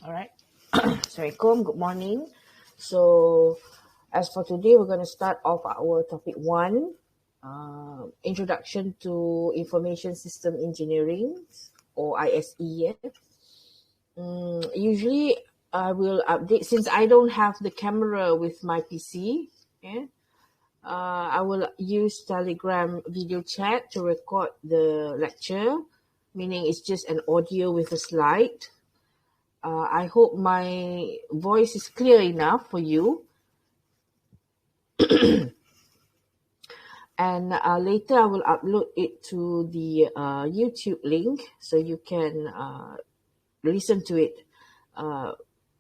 Alright. Assalamualaikum. Good morning. So, as for today, we're going to start off our topic 1, Introduction to Information System Engineering, or ISE. Usually, I will update, since I don't have the camera with my PC, I will use Telegram video chat to record the lecture, meaning it's just an audio with a slide. I hope my voice is clear enough for you. And later I will upload it to the YouTube link so you can listen to it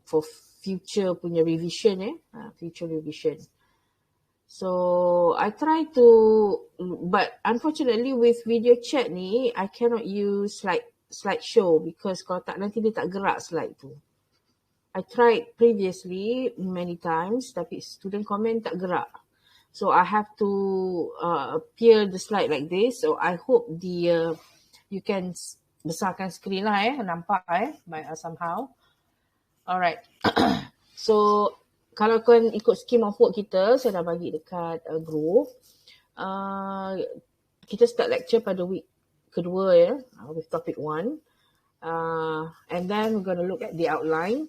for future punya revision, future revision. So I try to, but unfortunately with video chat ni, I cannot use slideshow because kalau tak nanti dia tak gerak slide tu. I tried previously many times tapi student comment tak gerak. So I have to appear the slide like this. So I hope you can besarkan screen lah nampak somehow. Alright. So kalau kau ikut scheme of work kita, saya dah bagi dekat group. Kita start lecture pada week kedua with topic 1. And then we're going to look at the outline.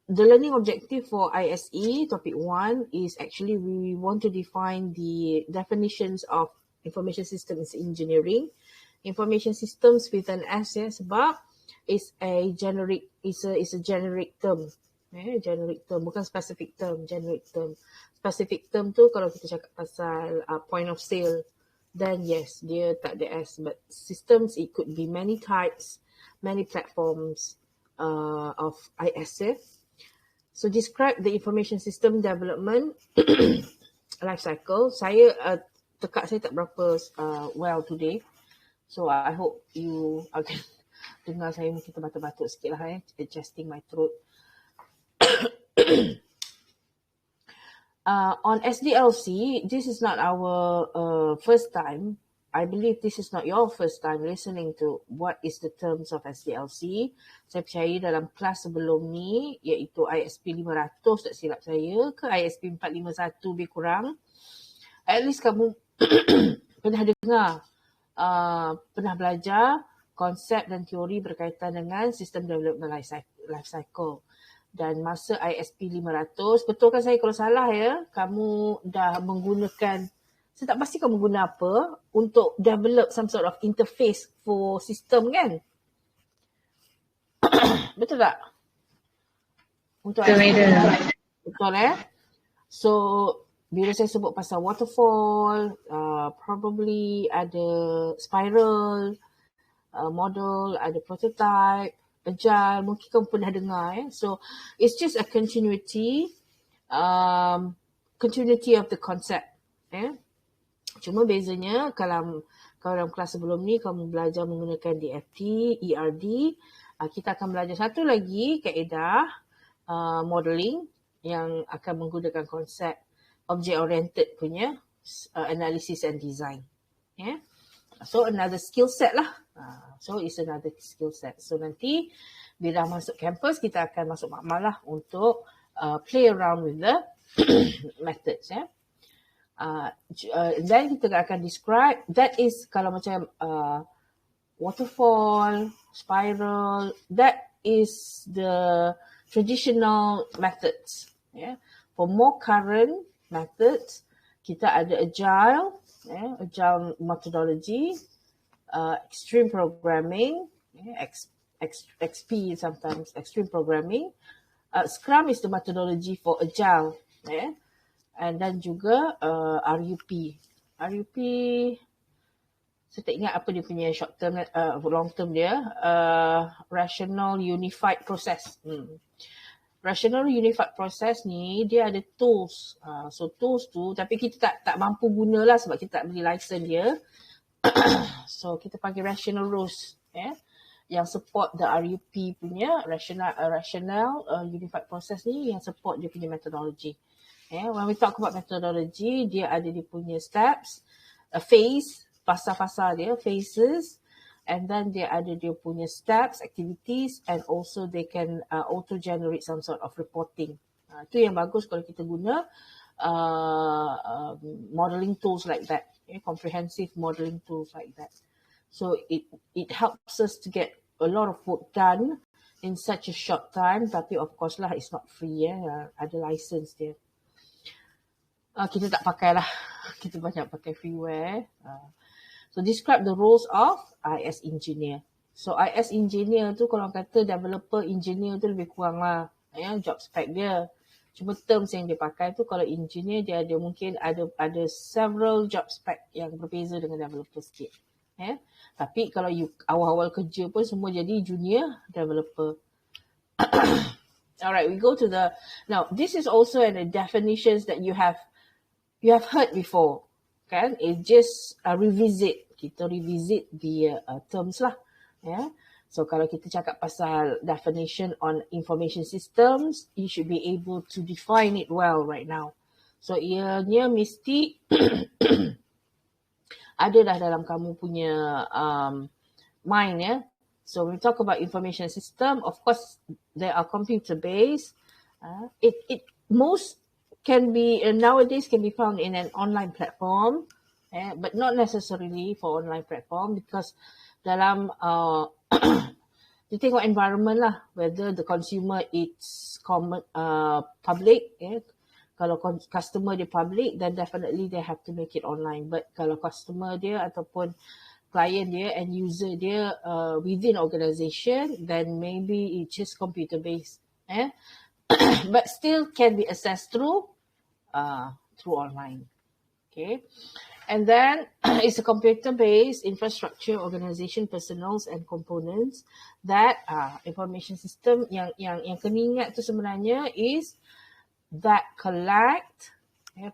The learning objective for ISE topic 1 is actually we want to define the definitions of information systems engineering. Information systems with an S sebab is a generic term. Generic term, bukan specific term, generic term. Specific term tu kalau kita cakap pasal point of sale, then yes, dia tak ada S. But systems, it could be many types, many platforms of ISE. So describe the information system development life cycle. Saya tekak saya tak berapa well today. So I hope you akan dengar saya mungkin terbatuk-batuk sikit lah adjusting my throat. On SDLC, this is not our first time. I believe this is not your first time listening to what is the terms of SDLC. Saya percaya dalam kelas sebelum ni, iaitu ISP500 tak silap saya, ke ISP450 lebih kurang. At least kamu pernah dengar, pernah belajar konsep dan teori berkaitan dengan sistem development life cycle. Dan masa ISP500, betulkan saya kalau salah kamu dah menggunakan, saya tak pasti kamu guna apa untuk develop some sort of interface for system kan? Betul tak? Untuk betul So, bila saya sebut pasal waterfall, probably ada spiral, model, ada prototype, agile, mungkin kamu pernah dengar So, it's just a continuity of the concept. Cuma bezanya kalau dalam kelas sebelum ni kamu belajar menggunakan DFT, ERD, kita akan belajar satu lagi kaedah modeling yang akan menggunakan konsep object-oriented punya analysis and design. So another skill set lah. So it's another skill set. So nanti bila masuk campus kita akan masuk makmal lah untuk play around with the methods. Then kita akan describe, that is kalau macam waterfall, spiral, that is the traditional methods. For more current methods, kita ada agile, agile methodology, extreme programming, XP sometimes, extreme programming. Scrum is the methodology for agile. And then juga RUP. RUP, saya tak ingat apa dia punya short term, long term dia. Rational Unified Process. Rational Unified Process ni, dia ada tools. So tools tu, tapi kita tak mampu guna lah sebab kita tak beli license dia. So kita panggil rational rules. Yang support the RUP punya, rational Unified Process ni, yang support dia punya methodology. When we talk about methodology, dia ada dia punya steps, phase, fasa-fasa dia, phases, and then dia ada dia punya steps, activities, and also they can auto generate some sort of reporting. Itu yang bagus kalau kita guna modeling tools like that, comprehensive modeling tools like that. So it helps us to get a lot of work done in such a short time. Tapi of course lah, it's not free. Ada license dia. Kita tak pakai lah. Kita banyak pakai freeware. So describe the roles of IS engineer. So IS engineer tu kalau kata developer engineer tu lebih kurang lah. Job spec dia. Cuma terms yang dia pakai tu kalau engineer dia ada mungkin ada several job spec yang berbeza dengan developer sikit. Tapi kalau you awal-awal kerja pun semua jadi junior developer. Alright, we go to now this is also the definitions that you have heard before, kan? It just revisit. Kita revisit the terms lah. So kalau kita cakap pasal definition on information systems, you should be able to define it well right now. So ianya mesti ada dah dalam kamu punya mind. So when we talk about information system, of course they are computer based. It most can be nowadays can be found in an online platform, but not necessarily for online platform because dalam you tengok environment lah, whether the consumer is common public. Kalau customer dia public, then definitely they have to make it online. But kalau customer dia ataupun client dia and user dia within organisation, then maybe it's just computer based. But still can be accessed through online. Okay. And then it's a computer-based infrastructure, organization, personals and components that information system yang kena ingat tu sebenarnya is that collect,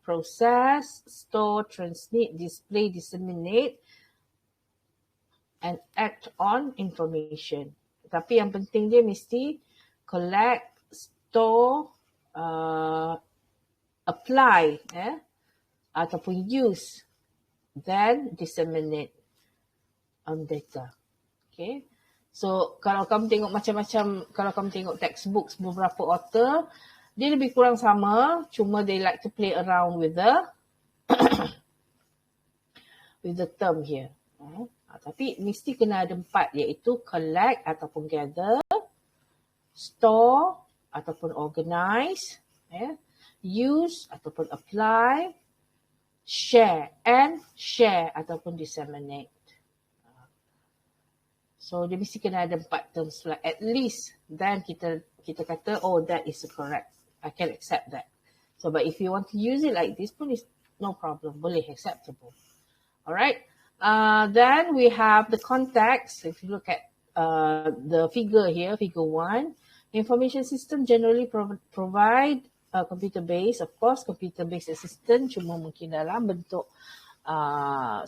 process, store, transmit, display, disseminate and act on information. Tapi yang penting dia mesti collect, store, apply, ataupun use, then disseminate data. Okay. So kalau kamu tengok macam-macam, kalau kamu tengok textbooks beberapa author, dia lebih kurang sama, cuma they like to play around with the term here. Tapi mesti kena ada 4, iaitu collect ataupun gather, store ataupun organize, use ataupun apply, share ataupun disseminate. So dia mesti kena ada 4 terms lah at least, then kita kata oh that is correct, I can accept that. So but if you want to use it like this pun is no problem, boleh, acceptable. Alright, then we have the context. If you look at the figure here, figure 1, information system generally provide computer-based, of course, computer-based assistant cuma mungkin dalam bentuk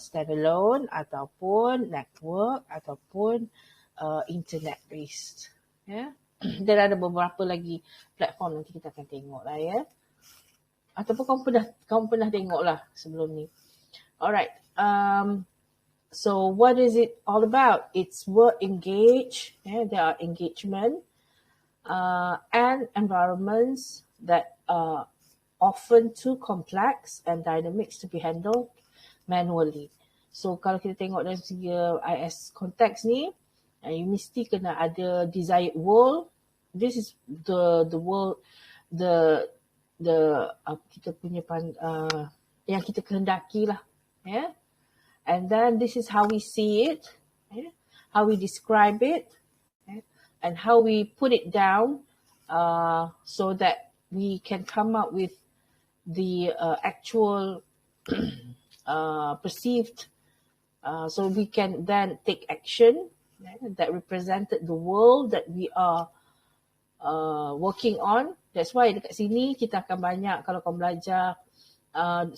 standalone ataupun network ataupun internet-based. Dan ada beberapa lagi platform nanti kita akan tengok lah Ataupun kamu pernah tengok lah sebelum ni. Alright, so what is it all about? It's work engage, there are engagement and environments that are often too complex and dynamics to be handled manually. So kalau kita tengok dari segi IS konteks ni, you mesti kena ada desired world. This is the world, the kita punya yang kita kehendaki lah, And then this is how we see it, how we describe it, and how we put it down, so that we can come up with the actual perceived, so we can then take action that represented the world that we are working on. That's why dekat sini kita akan banyak, kalau kau belajar,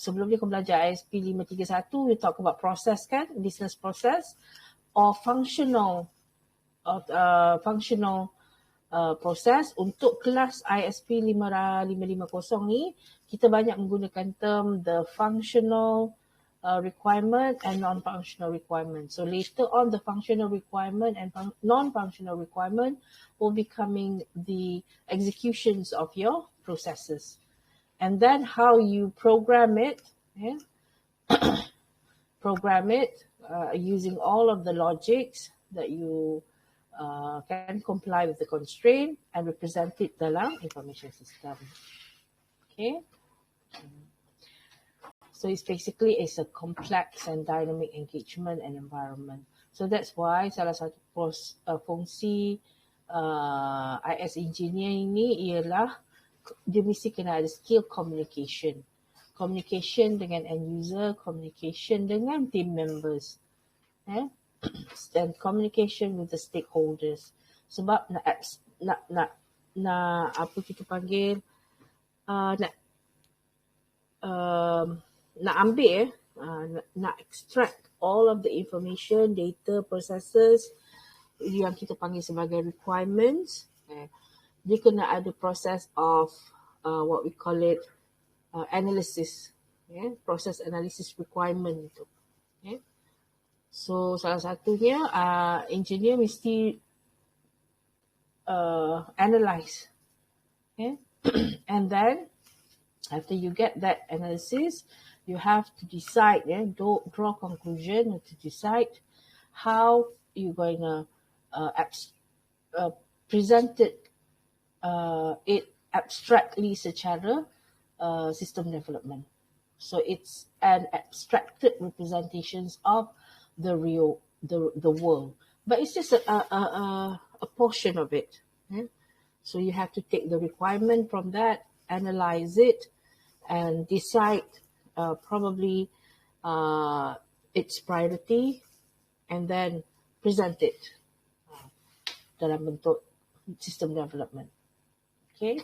sebelum ni kau belajar ISP550, we talk about process kan, business process or functional proses. Untuk kelas ISP550 ni, kita banyak menggunakan term the functional requirement and non-functional requirement. So later on, the functional requirement and non-functional requirement will be becoming the executions of your processes. And then how you program it, using all of the logics that you can comply with the constraint and represent it dalam information system. Okay. So it's basically a complex and dynamic engagement and environment. So that's why salah satu fungsi IS engineer ini ialah dia mesti kena ada skill communication. Communication dengan end user, communication dengan team members. And communication with the stakeholders. Sebab nak apa kita panggil, nak ambil, nak extract all of the information, data, processes yang kita panggil sebagai requirements. Dia kena ada process of what we call it analysis, process analysis requirement itu. So salah satunya engineer mesti analyze, and then after you get that analysis, you have to decide, draw conclusion to decide how you're going to present it abstractly secara system development. So it's an abstracted representations of the real, the world. But it's just a portion of it. So you have to take the requirement from that, analyze it, and decide probably its priority, and then present it dalam bentuk system development. Okay,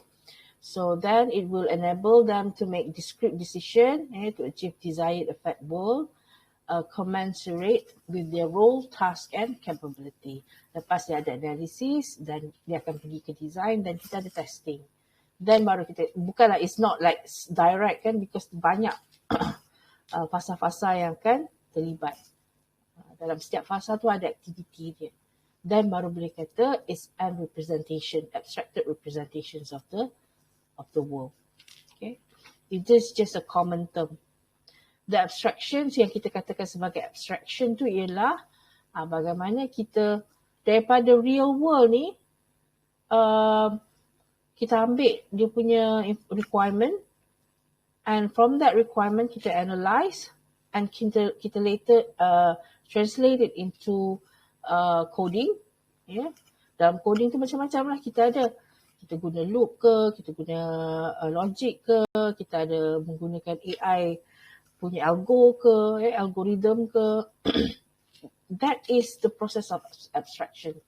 so then it will enable them to make discrete decision to achieve desired effect world, commensurate with their role, task and capability. Lepas dia ada analisis, dan dia akan pergi ke design, dan kita ada testing. Then baru kita, bukanlah, it's not like direct kan, because banyak fasa-fasa yang kan terlibat. Dalam setiap fasa tu ada aktiviti dia. Then baru boleh kata it's an representation, abstracted representations of the world. Okay, it is just a common term. The abstractions yang kita katakan sebagai abstraction tu ialah bagaimana kita daripada real world ni kita ambil dia punya requirement, and from that requirement kita analyse, and kita later translate it into coding. Dalam coding tu macam-macam lah kita ada. Kita guna loop ke, kita guna logic ke, kita ada menggunakan AI punya algo ke, algorithm ke. That is the process of abstraction.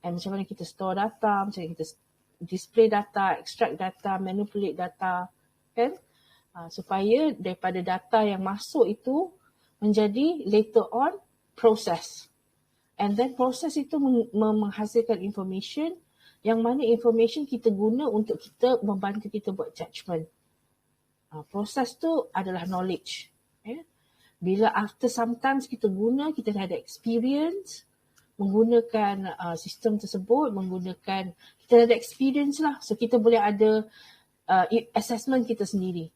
And macam mana kita store data, macam mana kita display data, extract data, manipulate data, kan? Supaya daripada data yang masuk itu menjadi later on process. And then proses itu menghasilkan information, yang mana information kita guna untuk kita membantu kita buat judgement. Proses tu adalah knowledge. Bila after sometimes kita guna, kita dah ada experience menggunakan sistem tersebut, kita dah ada experience lah. So kita boleh ada assessment kita sendiri.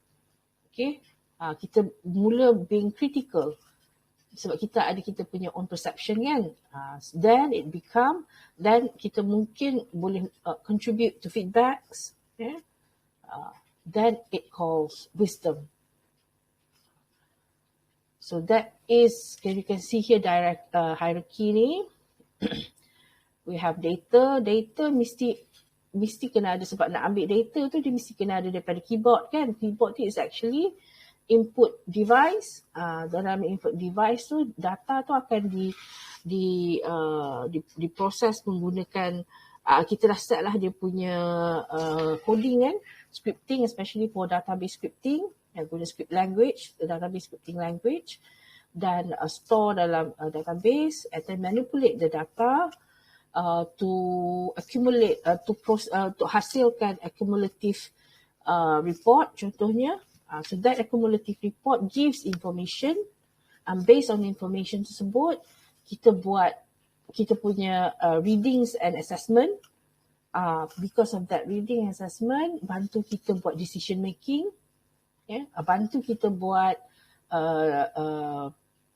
Okay? Kita mula being critical. Sebab kita punya own perception kan. Then kita mungkin boleh contribute to feedbacks. Then it calls wisdom. So that is, you can see here direct hierarchy ni. We have data mesti kena ada, sebab nak ambil data tu dia mesti kena ada daripada keyboard kan. Keyboard tu is actually input device. Dalam input device tu data tu akan diproses menggunakan kita dah set lah dia punya coding kan, scripting, especially for database scripting yang guna script language, database scripting language, dan store dalam database, and then manipulate the data to accumulate, to hasilkan accumulative report contohnya. So that accumulative report gives information Based on information tersebut, kita buat kita punya readings and assessment. Because of that reading and assessment, bantu kita buat decision making, bantu kita buat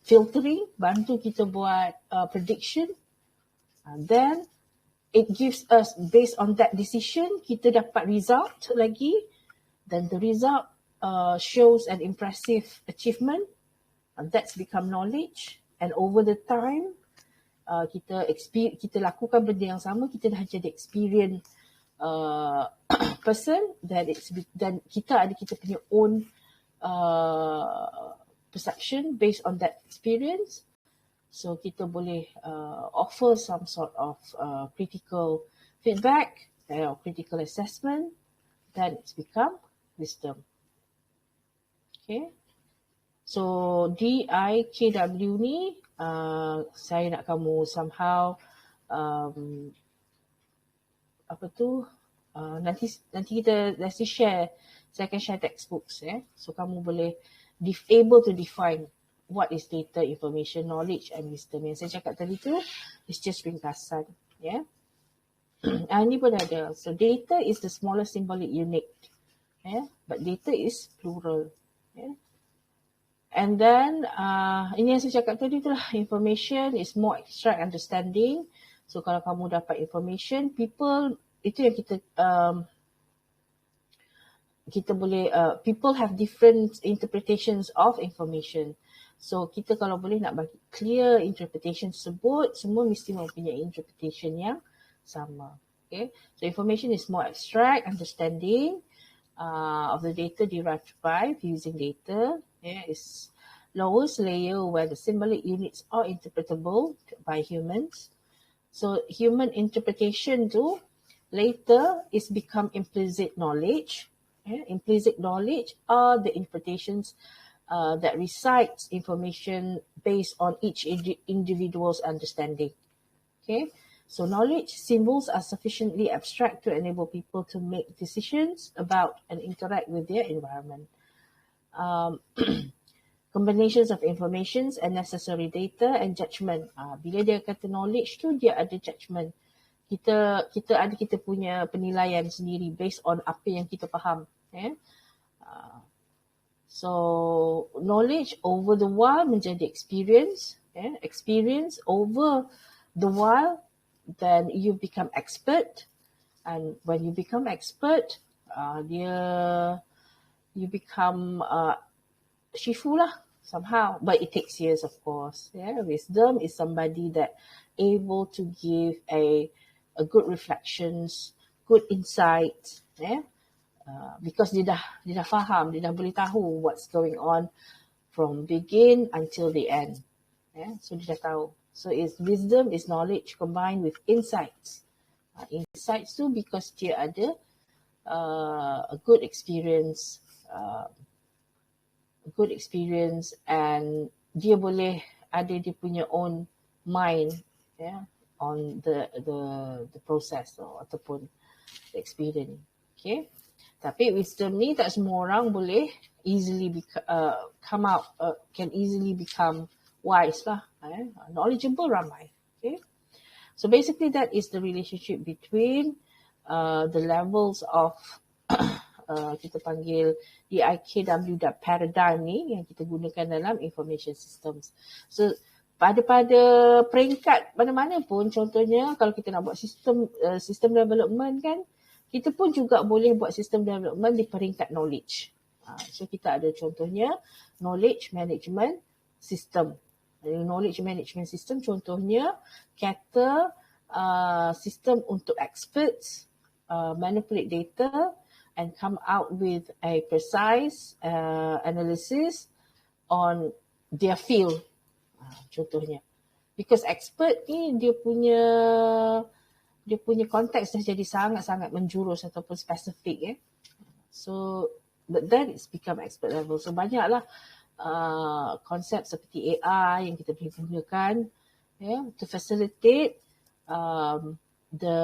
filtering, bantu kita buat prediction. Then it gives us, based on that decision, kita dapat result lagi. Then the result shows an impressive achievement. That's become knowledge. And over the time, kita lakukan benda yang sama, kita dah jadi experience person. Dan kita ada kita punya own perception based on that experience. So kita boleh offer some sort of critical feedback or critical assessment. Then it's become wisdom. Okay. So DIKW ni saya nak kamu somehow nanti kita share, saya akan share textbooks, so kamu boleh able to define what is data, information, knowledge and wisdom. Yang saya cakap tadi tu is just ringkasan, Ini pun ada. So data is the smallest symbolic unit, but data is plural, And then ini yang saya cakap tadi tu lah, information is more abstract understanding. So kalau kamu dapat information, people, itu yang kita boleh, people have different interpretations of information. So kita kalau boleh nak bagi clear interpretation tersebut, semua mesti mempunyai interpretation yang sama. Okay, so information is more abstract understanding of the data derived by using data. Is lowest layer where the symbolic units are interpretable by humans. So human interpretation too later is become implicit knowledge. Implicit knowledge are the interpretations that recites information based on each individual's understanding. Okay, so knowledge symbols are sufficiently abstract to enable people to make decisions about and interact with their environment. Combinations of informations and necessary data and judgment. Bila dia kata knowledge tu, dia ada judgment. Kita ada kita punya penilaian sendiri based on apa yang kita faham. So knowledge over the while menjadi experience. Experience over the while, then you become expert. And when you become expert, you become shifu lah somehow, but it takes years, of course. Wisdom is somebody that able to give a good reflections, good insight, because dia dah faham, dia dah boleh tahu what's going on from begin until the end. So dia dah tahu. So wisdom is knowledge combined with insights. Insights tu because dia ada a good experience, and dia boleh ada dia punya own mind, on the process ataupun the experience. Okay, tapi wisdom ni tak semua orang boleh easily can easily become wise lah. Knowledgeable ramai. Okay, so basically that is the relationship between the levels of kita panggil DIKW paradigm ni yang kita gunakan dalam information systems. So pada peringkat mana-mana pun, contohnya kalau kita nak buat sistem development kan, kita pun juga boleh buat sistem development di peringkat knowledge. So kita ada contohnya knowledge management system. Knowledge management system contohnya kata sistem untuk experts manipulate data and come out with a precise analysis on their field. Contohnya. Because expert ni dia punya konteks dah jadi sangat-sangat menjurus ataupun spesifik. So, but then it's become expert level. So, banyaklah konsep seperti AI yang kita boleh gunakan to facilitate the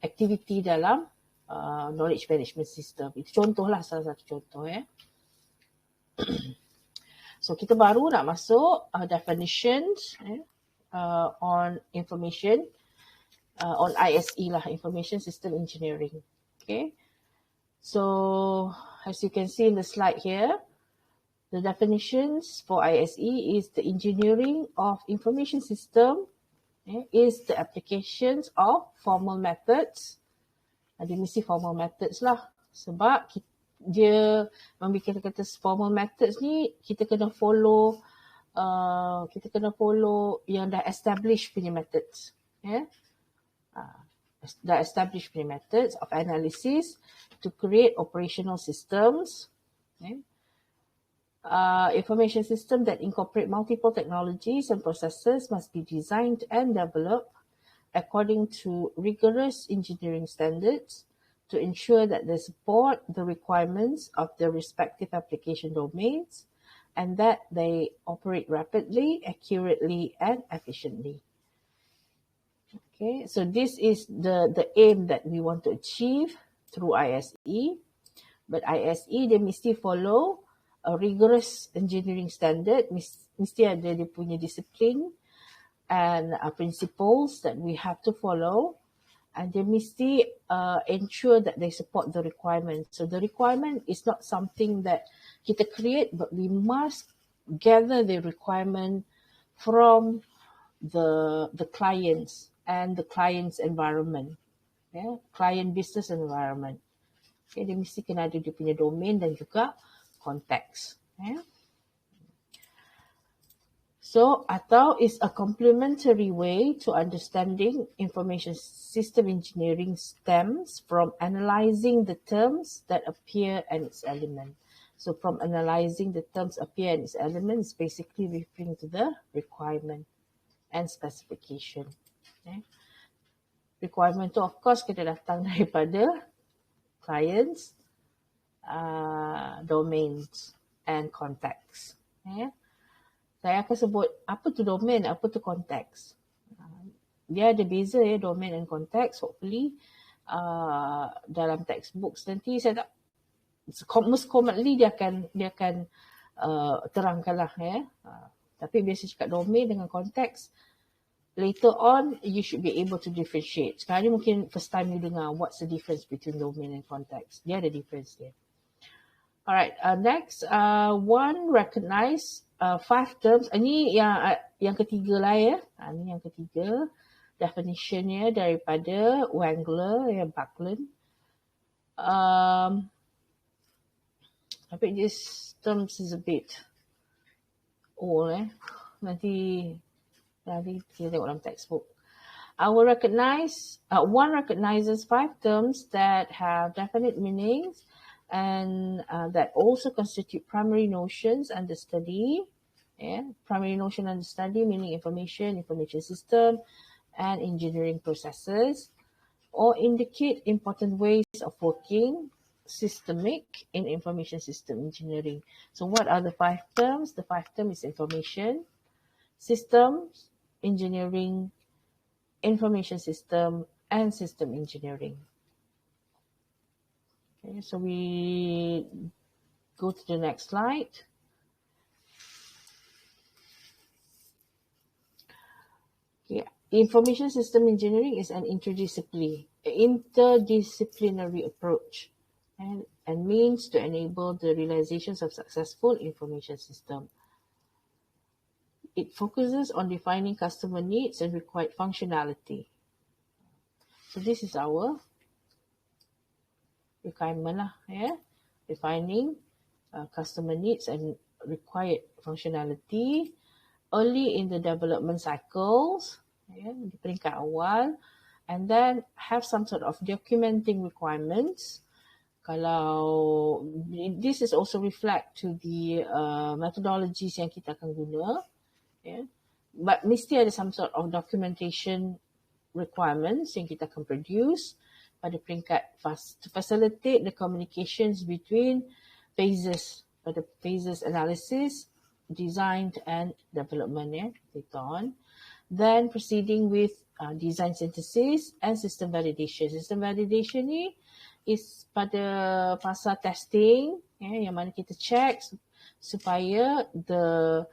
activity dalam knowledge management system. Itu contohlah, salah satu contoh. So kita baru nak masuk definitions on information, on ISE lah, Information System Engineering. Okay. So as you can see in the slide here, the definitions for ISE is the engineering of information system, is the applications of formal methods. Dia mesti formal methods lah. Sebab dia kita kata formal methods ni, kita kena follow yang dah established punya methods. Dah established punya methods of analysis to create operational systems. Information system that incorporate multiple technologies and processes must be designed and developed according to rigorous engineering standards to ensure that they support the requirements of the respective application domains and that they operate rapidly, accurately, and efficiently. Okay, so this is the aim that we want to achieve through ISE. But ISE, they mesti follow a rigorous engineering standard, mesti ada dia punya disiplin and principles that we have to follow, and they mesti ensure that they support the requirement. So the requirement is not something that kita create, but we must gather the requirement from the clients and the client's environment, client business environment. Okay, dia mesti kena ada dia punya domain dan juga konteks. So, atau is a complementary way to understanding information system engineering stems from analyzing the terms that appear and its element. So, from analyzing the terms appear and its elements, basically referring to the requirement and specification. Requirement tu of course kita datang daripada clients, domains and context. Saya akan sebut apa tu domain, apa tu konteks. Dia ada beza domain and konteks. Hopefully dalam textbooks nanti saya tak most commonly dia akan terangkan lah. Tapi biasa cakap domain dengan konteks, later on you should be able to differentiate. Sekarang ni mungkin first time you dengar what's the difference between domain and context. Dia ada difference dia. Alright, next one recognize 5 terms. Ini yang ketiga lah ini yang ketiga definitionnya daripada Wengler, Buckland. Tapi this terms is a bit old Nanti kita tengok dalam textbook. One recognizes 5 terms that have definite meanings and that also constitute primary notions under study. Primary notion under study meaning information system, and engineering processes, or indicate important ways of working systemic in information system engineering. So what are the 5 terms? The 5 terms is information, systems, engineering, information system, and system engineering. Okay, so we go to the next slide. Okay. Information system engineering is an interdisciplinary approach and means to enable the realizations of successful information system. It focuses on defining customer needs and required functionality. So this is our requirement lah, defining customer needs and required functionality early in the development cycles, di peringkat awal, and then have some sort of documenting requirements. Kalau this is also reflect to the methodologies yang kita akan guna, but mesti ada some sort of documentation requirements yang kita akan produce pada peringkat to facilitate the communications between phases, pada phases analysis, design and development later on. Then proceeding with design synthesis and system validation. System validation ni is pada fasa testing, yang mana kita check supaya the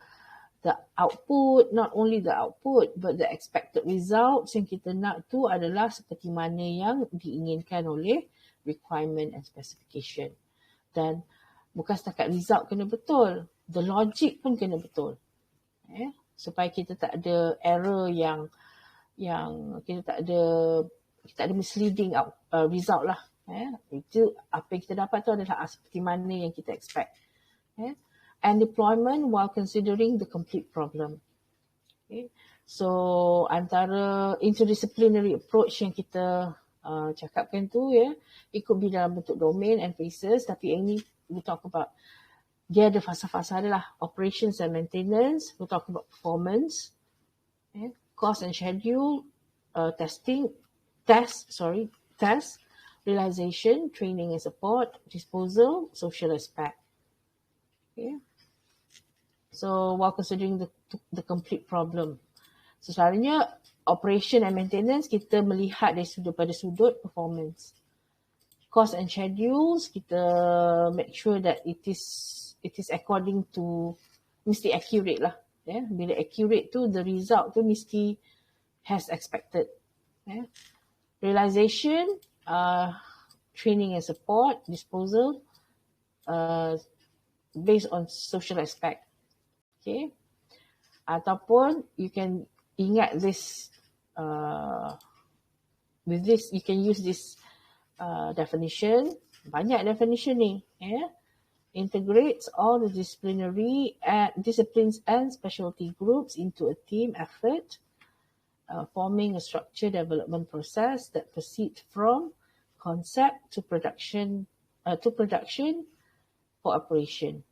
output, not only the output but the expected results yang kita nak tu adalah seperti mana yang diinginkan oleh requirement and specification. Dan bukan setakat result kena betul, the logic pun kena betul. Supaya kita tak ada error yang kita tak ada misleading result lah. Itu apa yang kita dapat tu adalah seperti mana yang kita expect. And deployment while considering the complete problem. So antara interdisciplinary approach yang kita cakapkan tu it could be dalam bentuk domain and phases, tapi yang ni we talk about dia ada fasa-fasa adalah operations and maintenance, we talk about performance, cost and schedule, test, realization, training and support, disposal, social aspect. So while considering the complete problem. So selalunya operation and maintenance kita melihat pada sudut performance. Cost and schedules kita make sure that it is according to, mesti accurate lah. Bila accurate tu the result tu mesti has expected. Realization, training and support, disposal, based on social aspect. Okay. Ataupun you can ingat this, with this you can use this definition. Banyak definition ni. Integrates all the disciplines and specialty groups into a team effort, forming a structured development process that proceeds from concept to production for operation.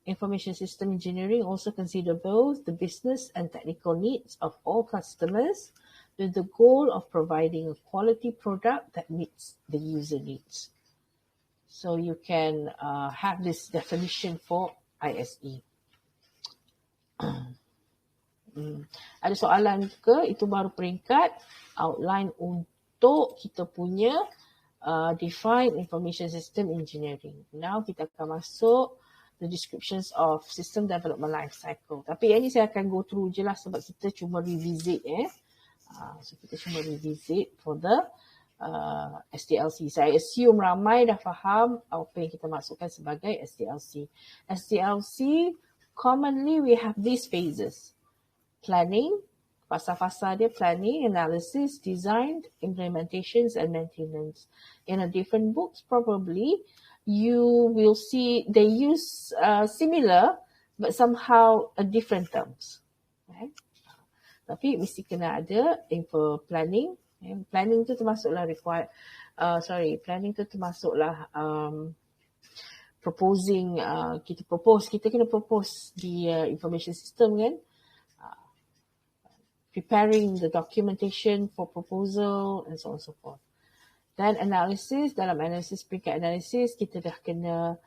Information system engineering also consider both the business and technical needs of all customers with the goal of providing a quality product that meets the user needs. So you can have this definition for ISE. Ada soalan ke? Itu baru peringkat outline untuk kita punya define information system engineering. Now kita akan masuk the descriptions of system development life cycle. Tapi yang ni saya akan go through je lah sebab kita cuma revisit. So kita cuma revisit for the SDLC. Saya assume ramai dah faham apa yang kita masukkan sebagai SDLC. SDLC, commonly we have these phases. Planning, fasa-fasa dia planning, analysis, design, implementations and maintenance. In a different books probably, you will see they use similar but somehow different terms. Right? Tapi mesti kena ada info planning. Planning tu termasuklah planning tu termasuklah proposing, kita kena propose the information system kan. Preparing the documentation for proposal and so on and so forth. Dan analysis, dalam analisis, peringkat analisis, kita dah kena,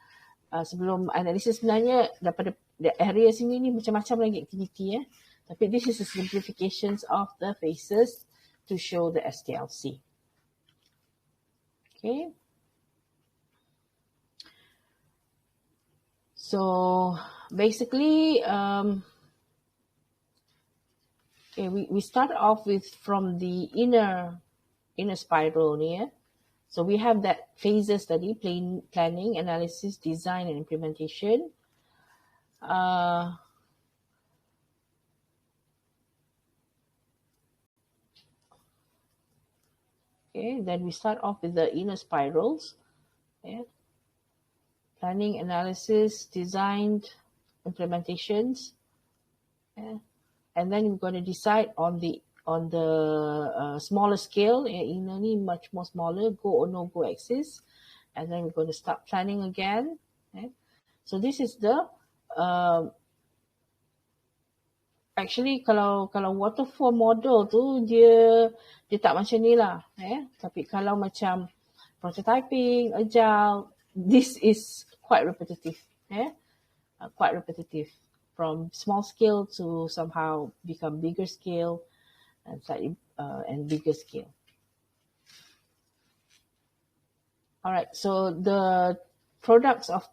sebelum analisis sebenarnya, daripada area sini ni macam-macam lagi aktiviti Tapi this is a simplifications of the phases to show the SDLC. Okay. So basically, we start off with from the inner spiral ni So we have that phases study, planning, analysis, design, and implementation. Then we start off with the inner spirals. Planning, analysis, design, implementations. And then we're going to decide on the smaller scale, inner ni much more smaller, go or no go axis, and then we're going to start planning again. So this is the actually kalau waterfall model tu dia tak macam ni lah, tapi kalau macam prototyping, agile, this is quite repetitive, quite repetitive from small scale to somehow become bigger scale and slightly and bigger scale. All right, so the products of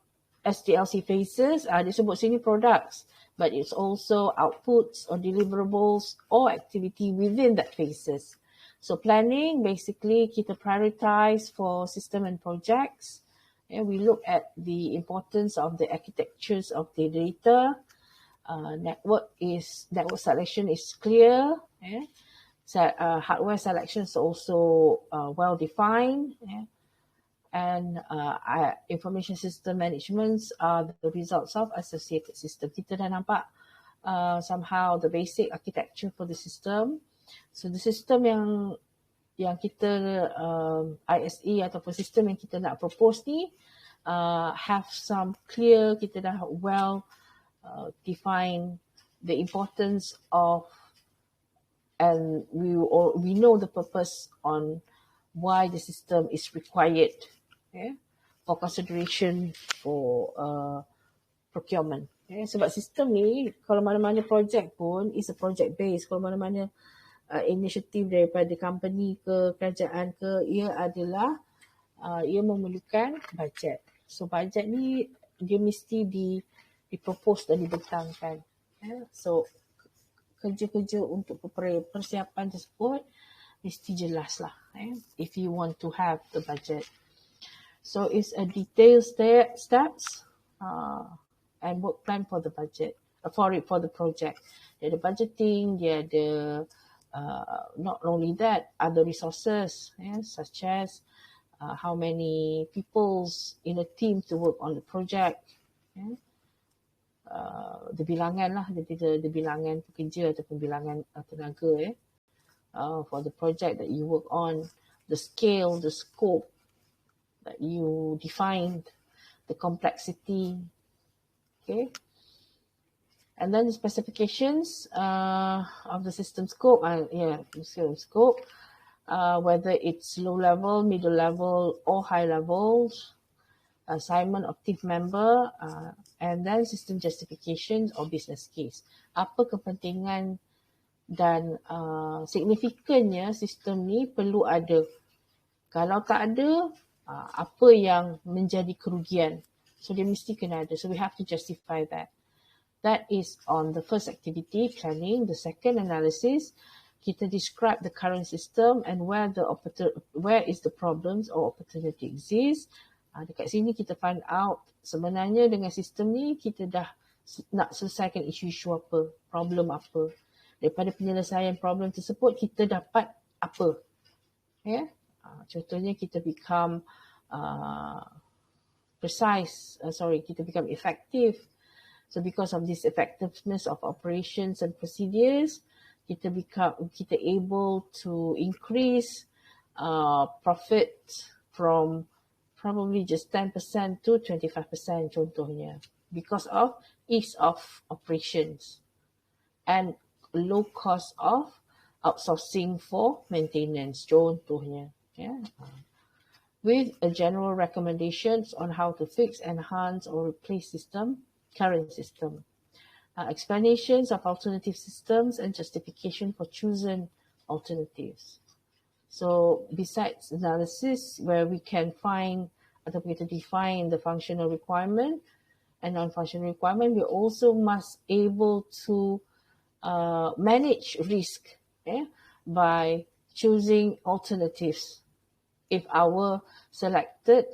SDLC phases, disebut sini products, but it's also outputs or deliverables or activity within that phases. So planning, basically kita prioritize for system and projects. We look at the importance of the architectures of the data. Network selection is clear. Hardware selection is also well defined. And information system managements are the results of associated system. Kita dah nampak somehow the basic architecture for the system. So the system yang kita ISE ataupun sistem yang kita nak propose ni have some clear, kita dah well define the importance of, and we know the purpose on why the system is required for consideration for procurement. Sebab sistem ni, kalau mana-mana project pun is a project based. Kalau mana-mana inisiatif daripada company ke kerajaan ke, ia adalah ia memerlukan bajet. So bajet ni dia mesti dipropose dan dibentangkan. So kerja-kerja untuk persiapan tersebut mesti jelas lah. If you want to have the budget. So it's a detailed steps and work plan for the budget, for the project. Dia ada budgeting, dia ada not only that, other resources, such as how many peoples in a team to work on the project. The bilangan lah, the bilangan pekerja ataupun bilangan tenaga for the project that you work on, the scale, the scope that you defined, the complexity, okay? And then the specifications of the system scope, scope, whether it's low level, middle level, or high levels, assignment of team member, and then system justifications or business case. Apa kepentingan dan signifikannya sistem ni perlu ada. Kalau tak ada, apa yang menjadi kerugian. So dia mesti kena ada. So we have to justify that. That is on the first activity, planning. The second analysis, kita describe the current system and where is the problems or opportunity exists. Dekat sini kita find out sebenarnya dengan sistem ni kita dah nak selesaikan isu-isu apa, problem apa. Daripada penyelesaian problem tersebut kita dapat apa. Contohnya kita become kita become effective. So because of this effectiveness of operations and procedures, kita able to increase profit from probably just 10% to 25% contohnya, because of ease of operations and low cost of outsourcing for maintenance contohnya. With a general recommendations on how to fix, enhance or replace current system. Explanations of alternative systems and justification for chosen alternatives. So besides analysis where we can find atau kita define the functional requirement and non-functional requirement, we also must able to manage risk by choosing alternatives if our selected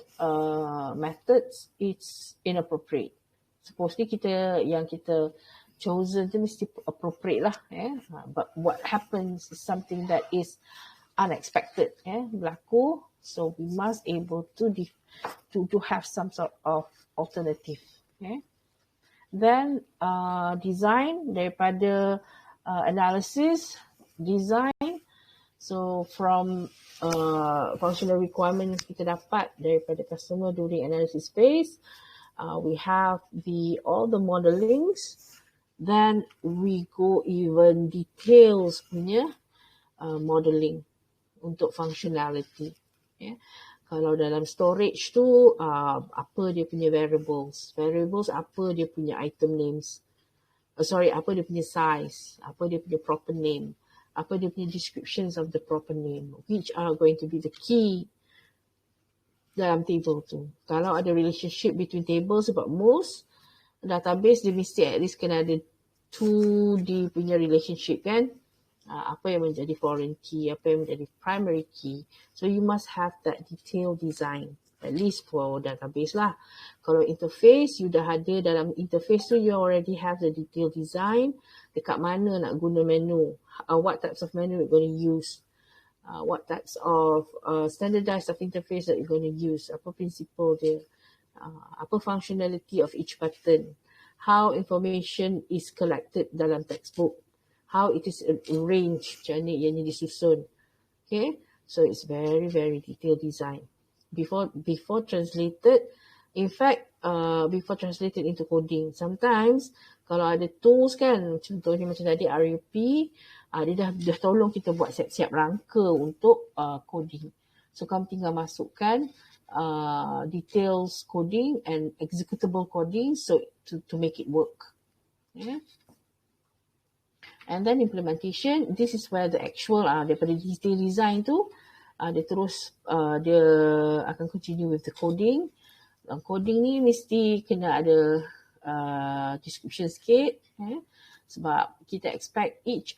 methods is inappropriate. Supposedly yang kita chosen tu mesti appropriate lah. But what happens is something that is unexpected berlaku. So we must able to have some sort of alternative. Then design daripada analysis, design. So from functional requirements kita dapat daripada customer during analysis phase, we have all the modelings. Then we go even details punya modeling untuk functionality. Kalau dalam storage tu, apa dia punya variables apa dia punya item names, apa dia punya size, apa dia punya proper name, apa dia punya descriptions of the proper name, which are going to be the key dalam table tu. Kalau ada relationship between tables, sebab most database dia mesti at least kena ada 2D punya relationship kan. Apa yang menjadi foreign key, apa yang menjadi primary key. So you must have that detailed design, at least for database lah. Kalau interface, you dah ada dalam interface tu, you already have the detailed design. Dekat mana nak guna menu, what types of menu you're going to use, what types of standardized of interface that you're going to use, apa principle dia, apa functionality of each button, how information is collected dalam textbook, how it is arranged, macam mana ianya disusun. Okay, so it's very, very detailed design. Before translated, in fact, before translated into coding, sometimes kalau ada tools kan, contohnya macam tadi RUP, dia dah tolong kita buat siap-siap rangka untuk coding. So kamu tinggal masukkan details coding and executable coding so to make it work. Yeah. And then implementation, this is where the actual daripada detail design tu dia terus dia akan continue with the coding. Coding ni mesti kena ada description sikit, sebab kita expect each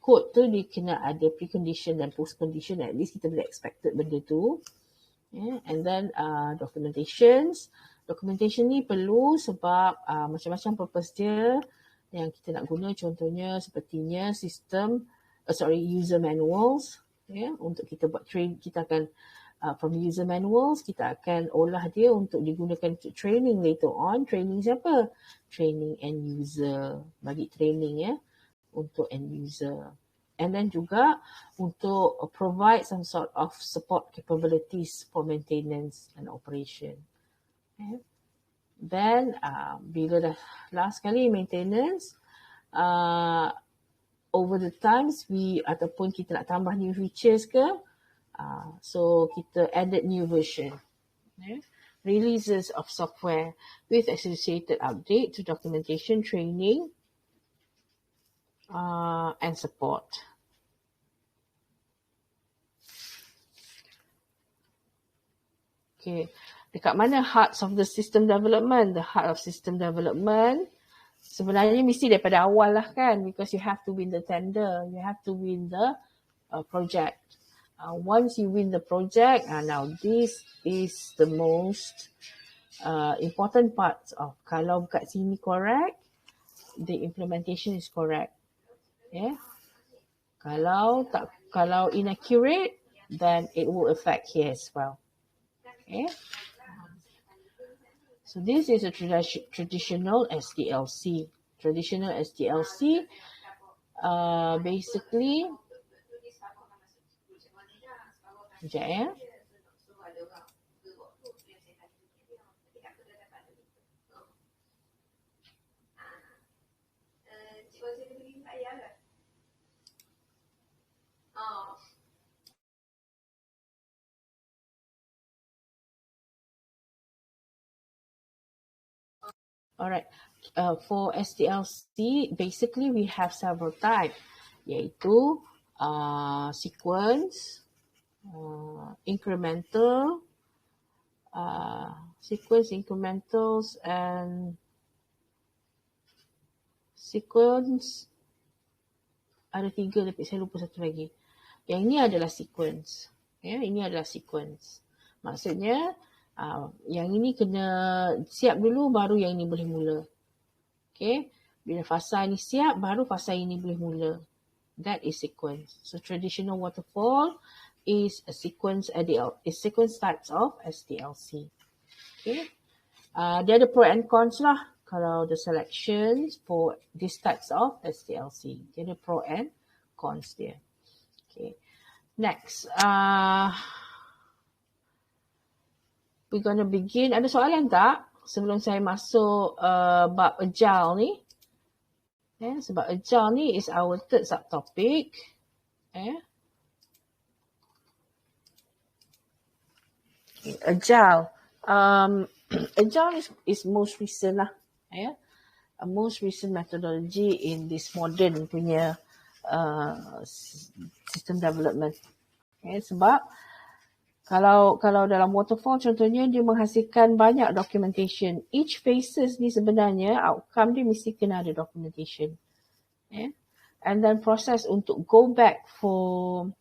code tu dia kena ada precondition dan postcondition, at least kita boleh expected benda tu. And then documentation ni perlu sebab macam-macam purpose dia yang kita nak guna, contohnya sepertinya user manuals, untuk kita buat kita akan from user manuals kita akan olah dia untuk digunakan untuk training later on. Training siapa? Training end user, bagi training untuk end user. And then juga untuk provide some sort of support capabilities for maintenance and operation. Then bila dah last kali maintenance, over the times ataupun kita nak tambah new features ke, so kita added new version, releases of software with associated update to documentation, training, and support. Okay, dekat mana hearts of the system development? The heart of system development sebenarnya mesti daripada awal lah kan, because you have to win the tender, you have to win the project. Once you win the project, now this is the most important part of, kalau kat sini correct, the implementation is correct. Kalau inaccurate, then it will affect here as well. So this is a traditional SDLC. Traditional SDLC, basically, alright, for SDLC, basically we have several types, iaitu sequence, incremental, incrementals, and sequence. Ada 3 tapi saya lupa satu lagi. Yang ini adalah sequence. Ini adalah sequence. Maksudnya yang ini kena siap dulu baru yang ini boleh mula. Bila fasa ini siap baru fasa ini boleh mula. That is sequence. So traditional waterfall is a sequence types of SDLC. Dia ada pro and cons lah. Kalau the selections for these types of SDLC, dia ada pro and cons dia. Next, we're gonna begin. Ada soalan tak sebelum saya masuk bab agile ni? Sebab agile ni is our third subtopic. Agile. Agile is most recent lah. A most recent methodology in this modern punya system development. Sebab Kalau dalam waterfall contohnya dia menghasilkan banyak documentation. Each phases ni sebenarnya outcome dia mesti kena ada documentation. And then proses untuk go back for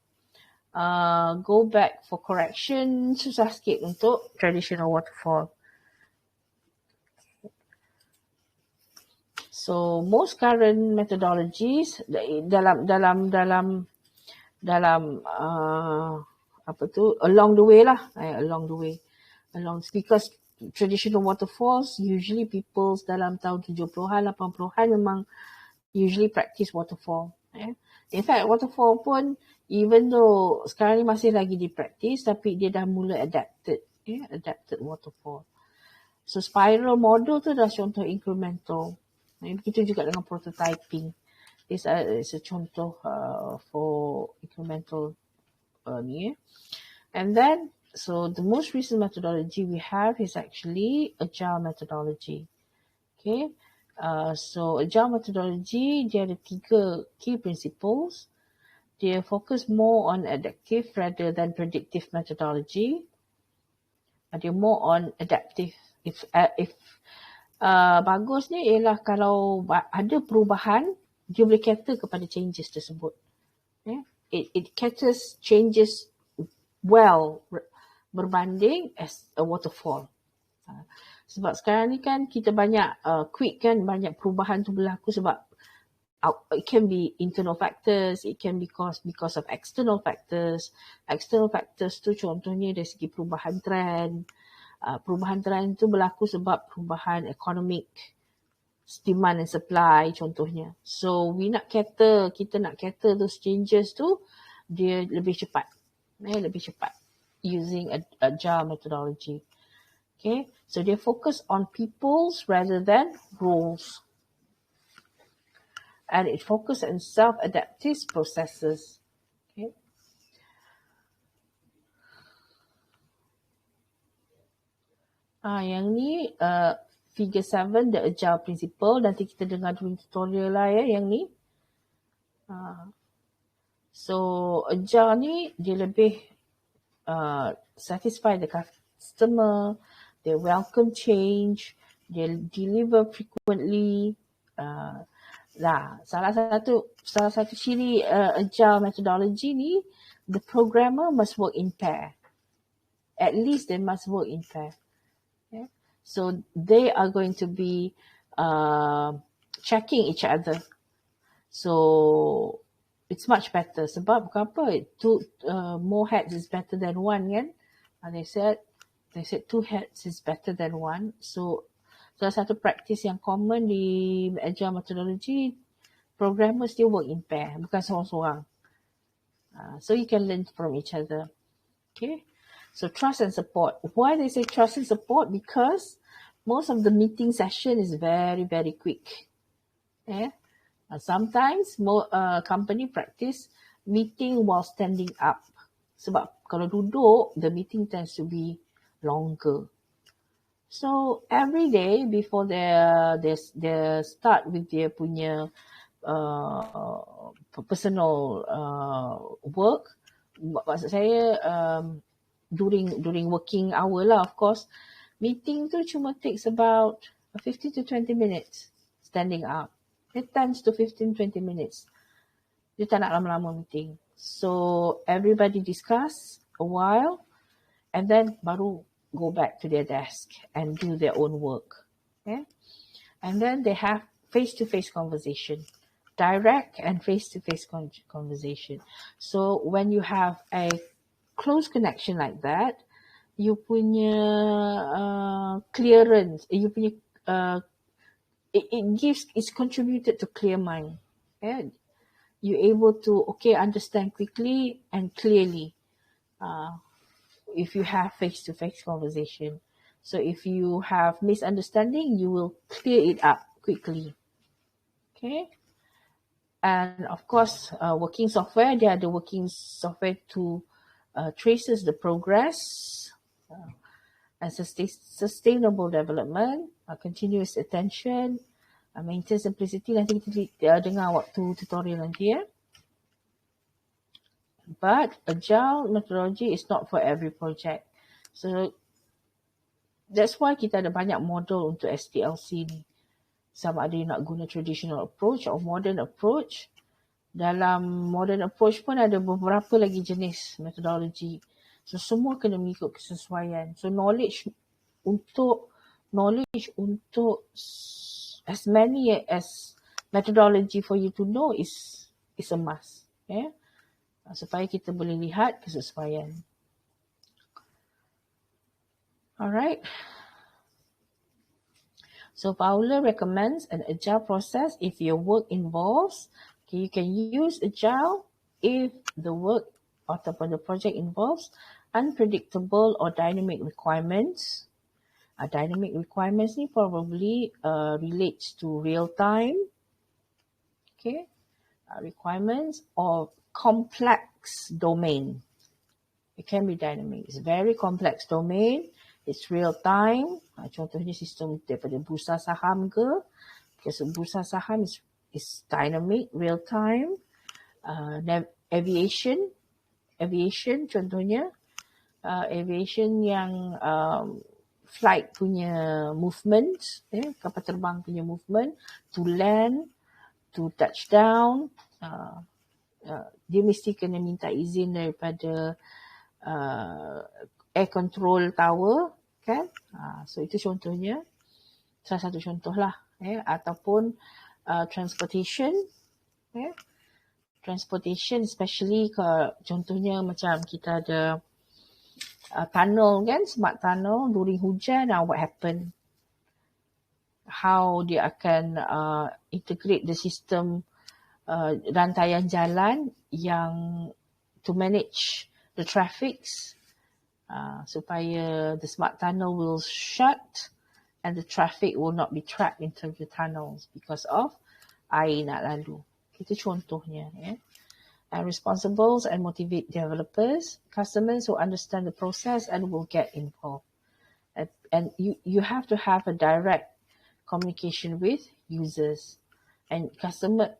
correction susah sikit untuk traditional waterfall. So most current methodologies dalam along the way lah, because traditional waterfalls usually people dalam tahun 70-an 80-an memang usually practice waterfall. In fact waterfall pun even though sekarang ni masih lagi di practice tapi dia dah mula adapted waterfall. So spiral model tu dah contoh incremental. Begitu juga dengan prototyping. It's a contoh for incremental ni. And then, so the most recent methodology we have is actually agile methodology. Okay, so agile methodology dia ada 3 key principles. Dia focus more on adaptive rather than predictive methodology. Dia more on adaptive. If bagusnya ialah kalau ada perubahan, dia boleh cater kepada changes tersebut. It caters changes well berbanding as a waterfall. Sebab sekarang ni kan kita banyak quick kan, banyak perubahan tu berlaku sebab it can be internal factors, it can be because of external factors. External factors tu contohnya dari segi perubahan trend. Perubahan trend tu berlaku sebab perubahan economic demand and supply contohnya. So kita nak cater those changes tu dia lebih cepat. Using agile methodology. Okay, so they focus on peoples rather than roles. And it focuses on self-adaptive processes. Okay. Yang ni figure 7, the agile principle. Nanti kita dengar dulu tutorial lah yang ni. So agile ni dia lebih satisfy the customer, they welcome change, they deliver frequently. Salah satu ciri agile methodology ni, the programmer must work in pair. At least they must work in pair. Okay? So they are going to be checking each other. So it's much better. Sebab kenapa? More heads is better than one kan? They said 2 heads is better than one. So salah satu practice yang common di agile methodology, programmers still work in pair, bukan seorang-seorang. So you can learn from each other. Okay. So trust and support. Why they say trust and support? Because most of the meeting session is very, very quick. Sometimes company practice meeting while standing up. Sebab kalau duduk, the meeting tends to be longer. So every day before they start with their punya personal work, maksud saya during working hour lah, of course, meeting tu cuma takes about 15 to 20 minutes standing up. 10 to 15-20 minutes. Dia tak nak lama-lama meeting. So everybody discuss a while and then baru go back to their desk and do their own work. Okay? And then they have face-to-face conversation. Direct and face-to-face conversation. So when you have a close connection like that, you punya clearance, you punya it's contributed to clear mind. Yeah? You're able to understand quickly and clearly if you have face-to-face conversation. So if you have misunderstanding, you will clear it up quickly. Okay. And of course, working software, they are the working software to traces the progress and sustainable development, continuous attention, maintain simplicity. Nanti kita dengar waktu tutorial nanti ya. But agile methodology is not for every project. So that's why kita ada banyak model untuk SDLC ni. Sama ada you nak guna traditional approach or modern approach. Dalam modern approach pun ada beberapa lagi jenis metodologi. So semua kena mengikut kesesuaian. So knowledge untuk as many as methodology for you to know is a must. Supaya kita boleh lihat kesesuaian. Alright. So Fowler recommends an agile process if your work involves, you can use agile if the work ataupun the project involves unpredictable or dynamic requirements. Dynamic requirements ni probably relates to real time. Okay. Requirements or complex domain. It can be dynamic. It's very complex domain. It's real time. Contohnya sistem daripada bursa saham ke. Because bursa saham is dynamic, real time. Aviation contohnya. Aviation yang flight punya movement. Kapal terbang punya movement. To land, to touchdown. Dia mesti kena minta izin daripada air control tower, kan? So itu contohnya, salah satu contoh lah. Ataupun transportation, transportation especially contohnya macam kita ada tunnel kan, smart tunnel during hujan. What happen? How dia akan integrate the system rantaian jalan yang to manage the traffics. Supaya the smart tunnel will shut and the traffic will not be trapped into the tunnels because of air nak lalu. Itu contohnya. And responsibles and motivate developers, customers who understand the process and will get involved. And you have to have a direct communication with users. And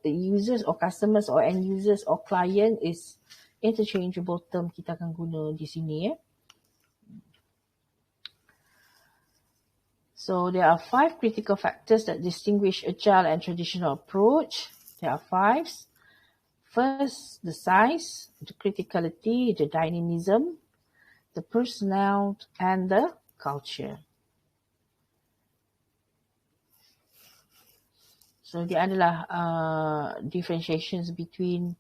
users or customers or end users or client is interchangeable term kita akan guna di sini. So there are 5 critical factors that distinguish agile and traditional approach. There are 5. First, the size, the criticality, the dynamism, the personnel, and the culture. So there adalah differentiations between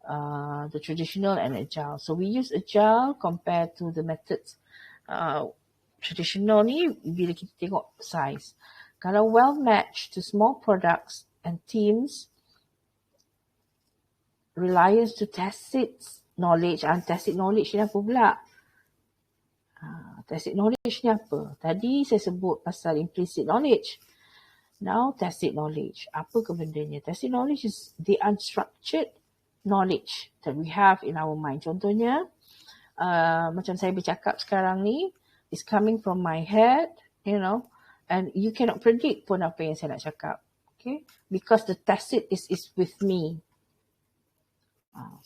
the traditional and agile. So we use agile compared to the methods traditional ni bila kita tengok size. Kalau well matched to small products and teams, reliance to tacit knowledge. Tacit knowledge ni apa pula? Tacit knowledge ni apa? Tadi saya sebut pasal implicit knowledge. Now tacit knowledge. Apa ke bendanya? Tacit knowledge is the unstructured knowledge that we have in our mind. Contohnya, macam saya bercakap sekarang ni, is coming from my head, and you cannot predict pun apa yang saya nak cakap. Okay? Because the tacit is with me.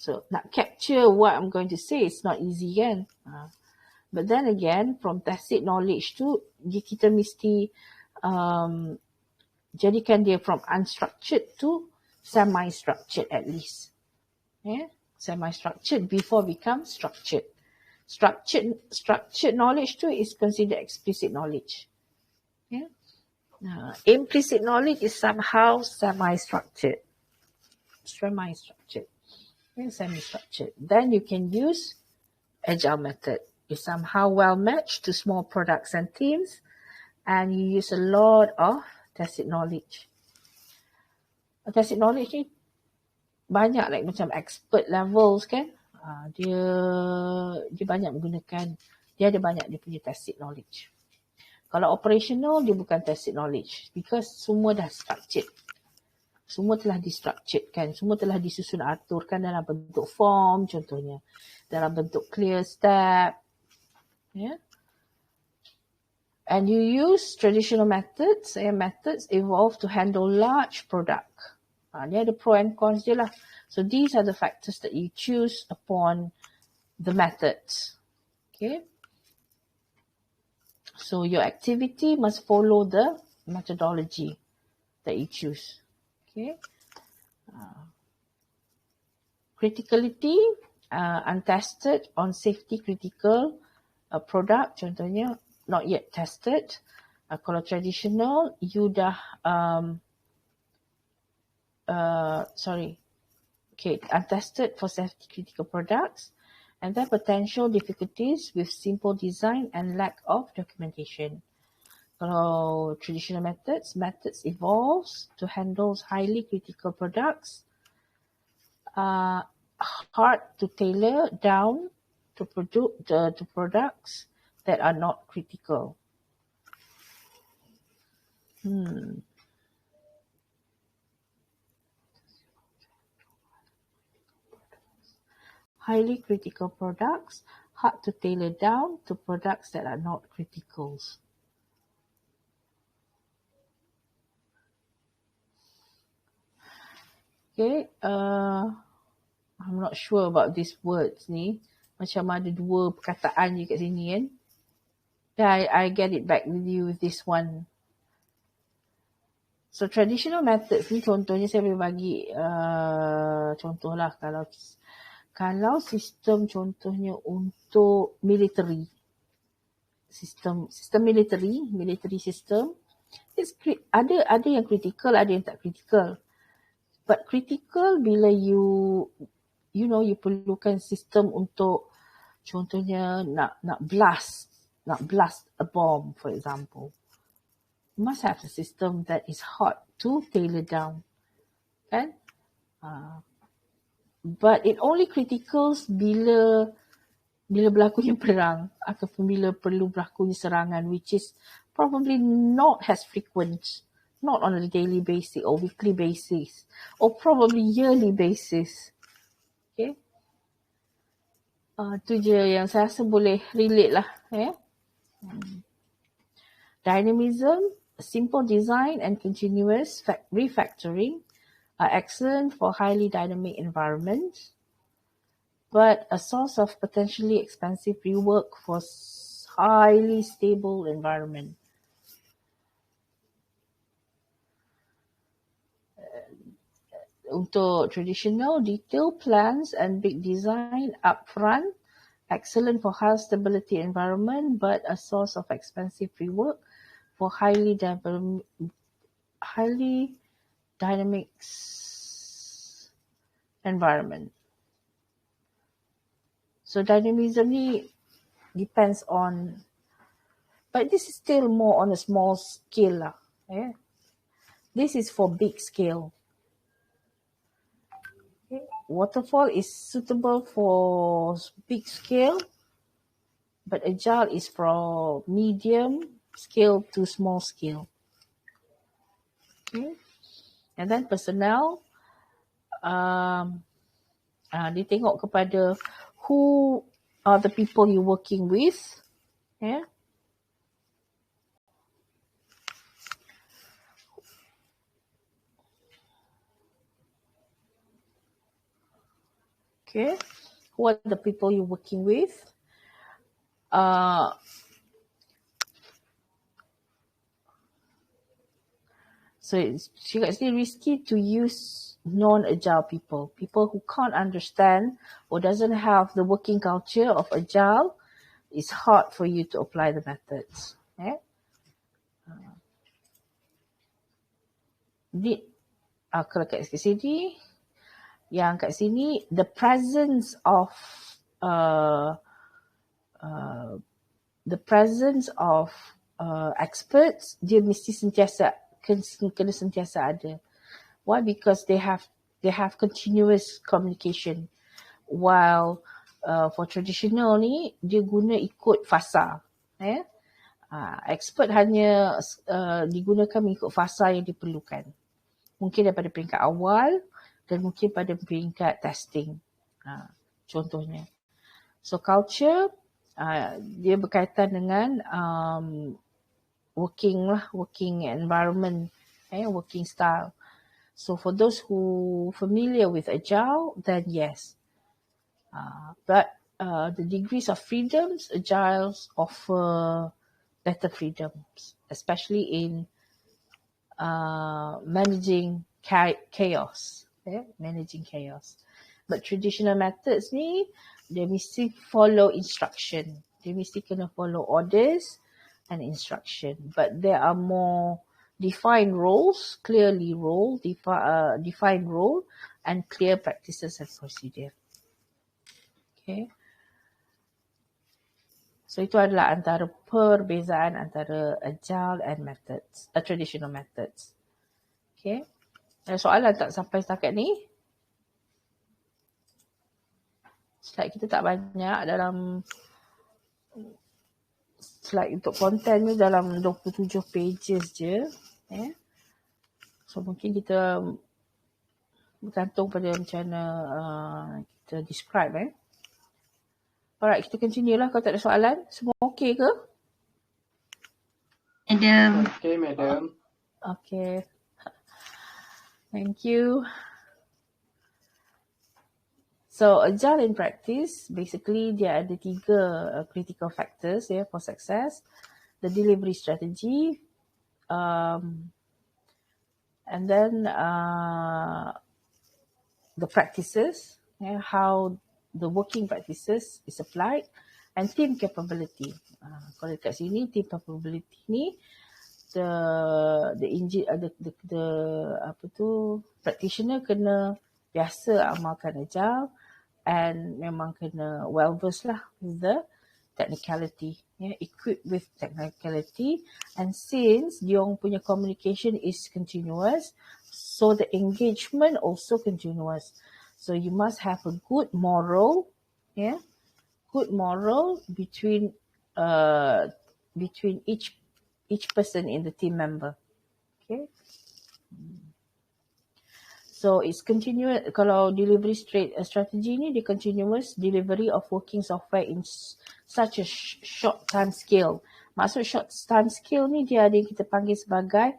So, nak capture what I'm going to say is not easy kan? But then again, from tacit knowledge tu, kita mesti jadikan dia from unstructured to semi-structured at least. Semi-structured before become structured. Structured knowledge too is considered explicit knowledge. Implicit knowledge is somehow semi-structured. Semi-structured. Then you can use agile method. It's somehow well matched to small products and teams, and you use a lot of tacit knowledge. Tacit knowledge ni banyak like macam expert levels kan. Dia banyak menggunakan, dia ada banyak dia punya tacit knowledge. Kalau operational, dia bukan tacit knowledge because semua dah structured. Semua telah di-structuredkan, semua telah disusun aturkan dalam bentuk form contohnya. Dalam bentuk clear step. And you use traditional methods, methods evolved to handle large product. Ni ada pro and cons je lah. So these are the factors that you choose upon the methods. Okay. So your activity must follow the methodology that you choose. Okay. Criticality, untested on safety critical product, contohnya not yet tested. Kalau traditional, you dah untested for safety critical products, and then potential difficulties with simple design and lack of documentation. Kalau traditional methods evolves to handle highly critical products, hard to tailor down to products that are not critical. Highly critical products, hard to tailor down to products that are not criticals. Okay, I'm not sure about these words ni. Macam ada dua perkataan je kat sini kan. I get it back with you with this one. So traditional methods ni contohnya saya boleh bagi contohlah kalau sistem contohnya untuk military system military system, ada yang critical, ada yang tak critical. But critical bila you perlukan sistem untuk contohnya nak blast a bomb, for example. You must have a system that is hard to tailor down, kan? But it only criticals bila berlakunya perang ataupun bila perlu berlakunya serangan, which is probably not as frequent, not on a daily basis or weekly basis or probably yearly basis. Okay. Tu je yang saya rasa boleh relate lah. Dynamism, simple design and continuous refactoring are excellent for highly dynamic environments, but a source of potentially expensive rework for highly stable environment. Untuk traditional, detailed plans and big design upfront, excellent for high stability environment, but a source of expensive rework for highly dynamic environment. So dynamism ni depends on, but this is still more on a small scale lah. This is for big scale. Waterfall is suitable for big scale, but agile is from medium scale to small scale. Okay. And then personnel, dia tengok kepada who are the people you're working with. Okay, who are the people you're working with? So it's actually risky to use non-agile people who can't understand or doesn't have the working culture of agile. It's hard for you to apply the methods. Kalau kat sini, yang kat sini, the presence of experts, dia mesti kena sentiasa ada. Why? Because they have continuous communication. While for traditional ni, dia guna ikut fasa. Expert hanya digunakan mengikut fasa yang diperlukan. Mungkin daripada peringkat awal dan mungkin pada peringkat testing. Contohnya. So culture, dia berkaitan dengan working environment, working style. So for those who familiar with Agile, then yes. But the degrees of freedoms, Agiles offer better freedoms, especially in managing chaos. Managing chaos. But traditional methods ni, dia mesti follow instruction. Dia mesti kena follow orders and instruction. But there are more defined roles, defined role and clear practices and procedure. Okay. So itu adalah antara perbezaan antara agile and methods, traditional methods. Okay. Ada soalan tak sampai setakat ni? Slide kita tak banyak, dalam slide untuk konten ni dalam 27 pages je. So mungkin kita bergantung pada macam mana kita describe. Alright, kita continue lah kalau tak ada soalan. Semua okey ke? Madam. Okay, madam. Okay. Thank you. So, agile in practice, basically dia ada 3 critical factors for success. The delivery strategy, and then the practices, how the working practices is applied, and team capability. Kalau dekat sini, team capability ni, practitioner kena biasa amalkan agile and memang kena well versed lah with the technicality, equipped with technicality, and since diorang punya communication is continuous, so the engagement also continuous. So you must have a good moral, good moral between each person in the team member. Okay. So it's continuous. Kalau delivery strategy ni, the continuous delivery of working software in such a short time scale. Maksud short time scale ni dia ada yang kita panggil sebagai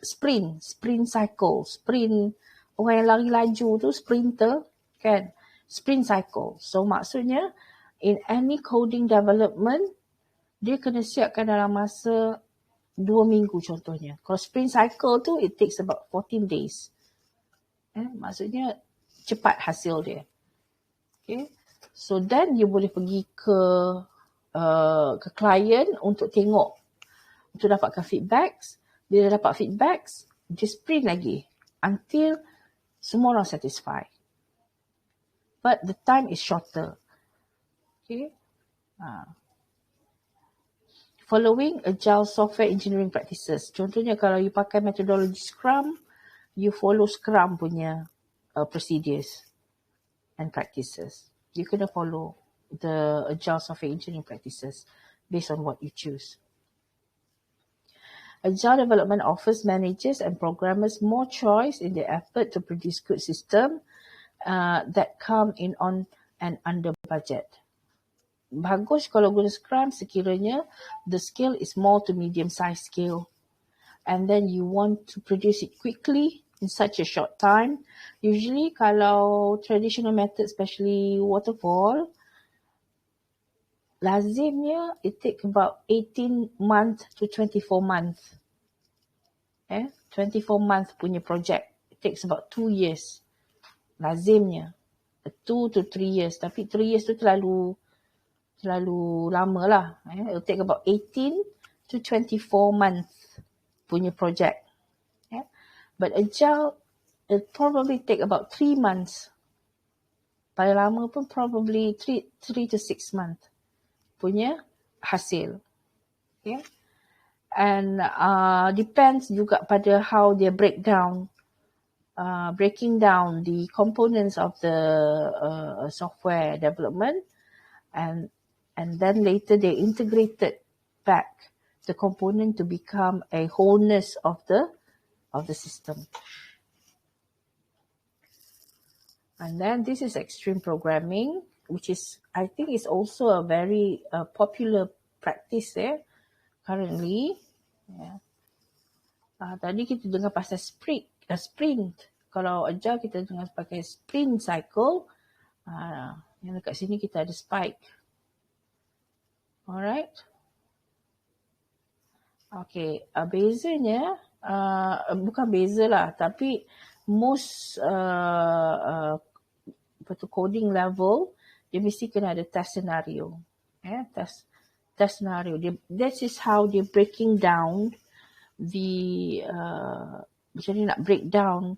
sprint cycle. Sprint, orang yang lari laju tu sprinter kan. Sprint cycle. So maksudnya in any coding development, dia kena siapkan dalam masa 2 minggu contohnya. Kalau sprint cycle tu, it takes about 14 days. Maksudnya cepat hasil dia. Okay. So then you boleh pergi ke client untuk tengok, untuk dapatkan feedbacks. Bila dapat feedbacks, dia sprint lagi until semua orang satisfied. But the time is shorter. Okay. Following agile software engineering practices. Contohnya kalau you pakai metodologi Scrum, you follow Scrum punya procedures and practices. You kena follow the agile software engineering practices based on what you choose. Agile development offers managers and programmers more choice in their effort to produce good system that come in on and under budget. Bagus kalau guna Scrum sekiranya the scale is small to medium size scale, and then you want to produce it quickly in such a short time. Usually kalau traditional method, especially waterfall, lazimnya it take about 18 month to 24 month. 24 month punya project, it takes about 2 years. Lazimnya 2 to 3 years, tapi 3 years tu terlalu lama lah. It will take about 18 to 24 months punya project. But Agile, it probably take about 3 months. Paling lama pun probably 3 to 6 months punya hasil. Okay. And depends juga pada how they breaking down the components of the software development, and then later they integrated back the component to become a wholeness of the system. And then this is extreme programming, which is, I think, is also a very popular practice currently. Tadi kita dengar pasal sprint. Kalau agile kita dengar pakai sprint cycle. Yang dekat sini kita ada spike. Alright. Okay, bezanya, bukan beza lah, tapi most coding level, dia mesti kena ada test scenario. Test scenario. That is how they breaking down the, macam ni nak break down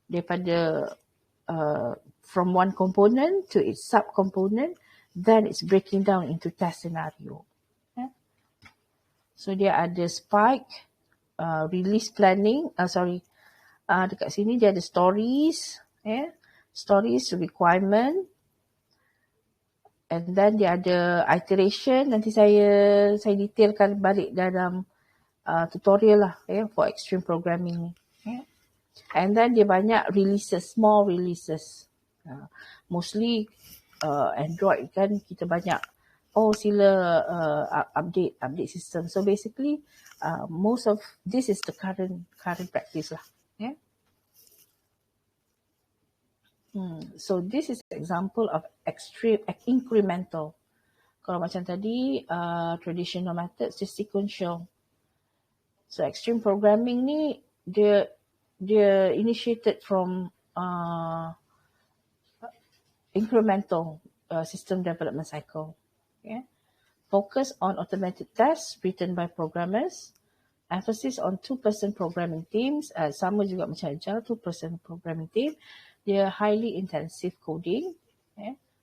daripada from one component to its sub-component, then it's breaking down into test scenario. So dia ada spike, release planning, dekat sini dia ada stories, stories, requirement, and then dia ada iteration. Nanti saya detailkan balik dalam tutorial lah, for extreme programming. And then dia banyak releases, small releases. Mostly Android kan kita banyak, sila update system. So basically, most of this is the current practice lah. So this is an example of extreme incremental. Kalau macam tadi, traditional methods, is sequential. So extreme programming ni, dia initiated from incremental system development cycle. Focus on automated tests written by programmers. Emphasis on two-person programming teams. Sama juga macam Agile, two-person programming team. Dia highly intensive coding.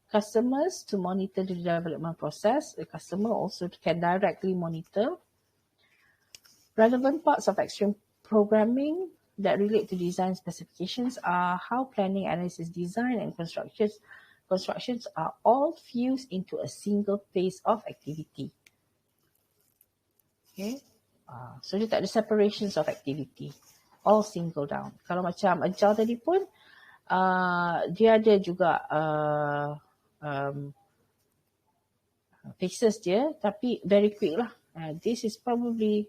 Customers to monitor the development process. The customer also can directly monitor. Relevant parts of extreme programming that relate to design specifications are how planning, analysis, design, and constructions are all fused into a single phase of activity. So dia tak ada separations of activity. All single down. Kalau macam Agile tadi pun, dia ada juga phases dia, tapi very quick lah. This is probably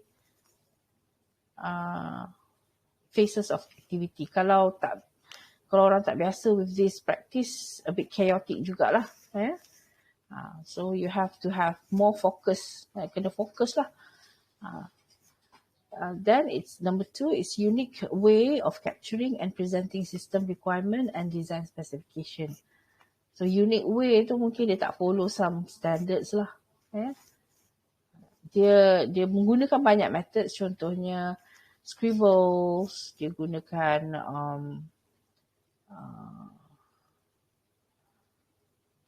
phases of activity. Kalau orang tak biasa with this practice, a bit chaotic jugalah. So you have to have more focus. Kena fokus lah. Then it's number 2 is unique way of capturing and presenting system requirement and design specification. So unique way tu mungkin dia tak follow some standards lah. Dia menggunakan banyak methods, contohnya scribbles, dia gunakan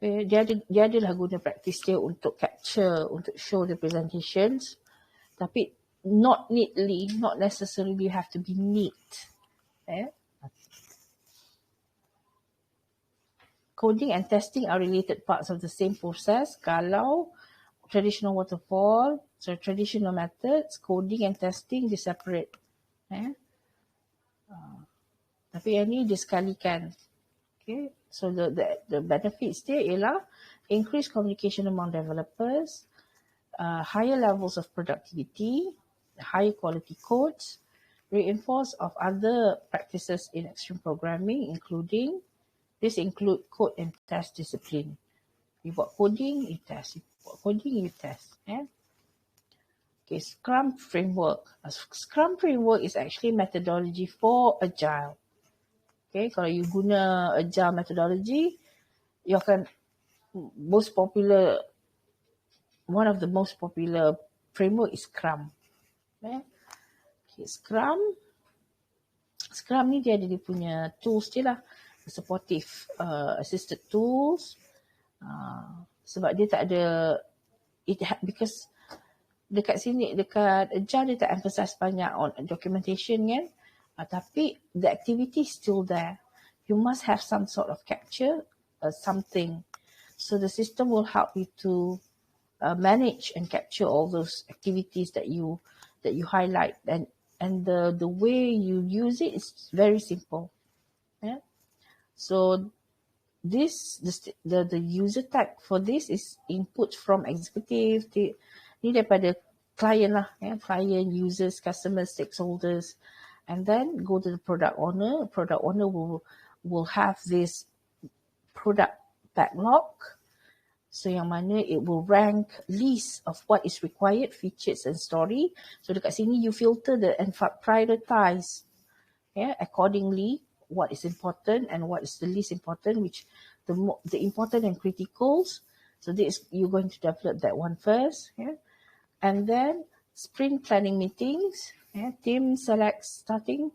dia adalah guna praktis dia untuk capture, untuk show the presentations, tapi not neatly, not necessarily have to be neat. Coding and testing are related parts of the same process. Kalau traditional waterfall, so traditional methods, coding and testing dia separate. Tapi yang ni dia sekalikan. Okay, so the benefits dia ialah increased communication among developers, higher levels of productivity, higher quality codes, reinforce of other practices in extreme programming, include code and test discipline. You buat coding, you test. You buat coding, you test. Okay, Scrum framework. Scrum framework is actually methodology for Agile. Okay, kalau you guna Agile methodology, you akan one of the most popular framework is Scrum. Okay, Scrum ni dia ada dia punya tools dia lah, supportive assisted tools. Sebab dia tak ada, because dekat sini, dekat Agile dia tak emphasize banyak on documentation kan. Tapi the activity is still there. You must have some sort of capture, something. So the system will help you to manage and capture all those activities that you highlight, and the way you use it is very simple. So the user type for this is input from executive. Ni daripada client lah, client, users, customers, stakeholders, and then go to the product owner. Product owner will have this product backlog. So yang mana it will rank list of what is required, features and story. So dekat sini you filter and prioritize accordingly what is important and what is the least important, which the important and criticals. So this you're going to develop that one first. And then sprint planning meetings. Team selects starting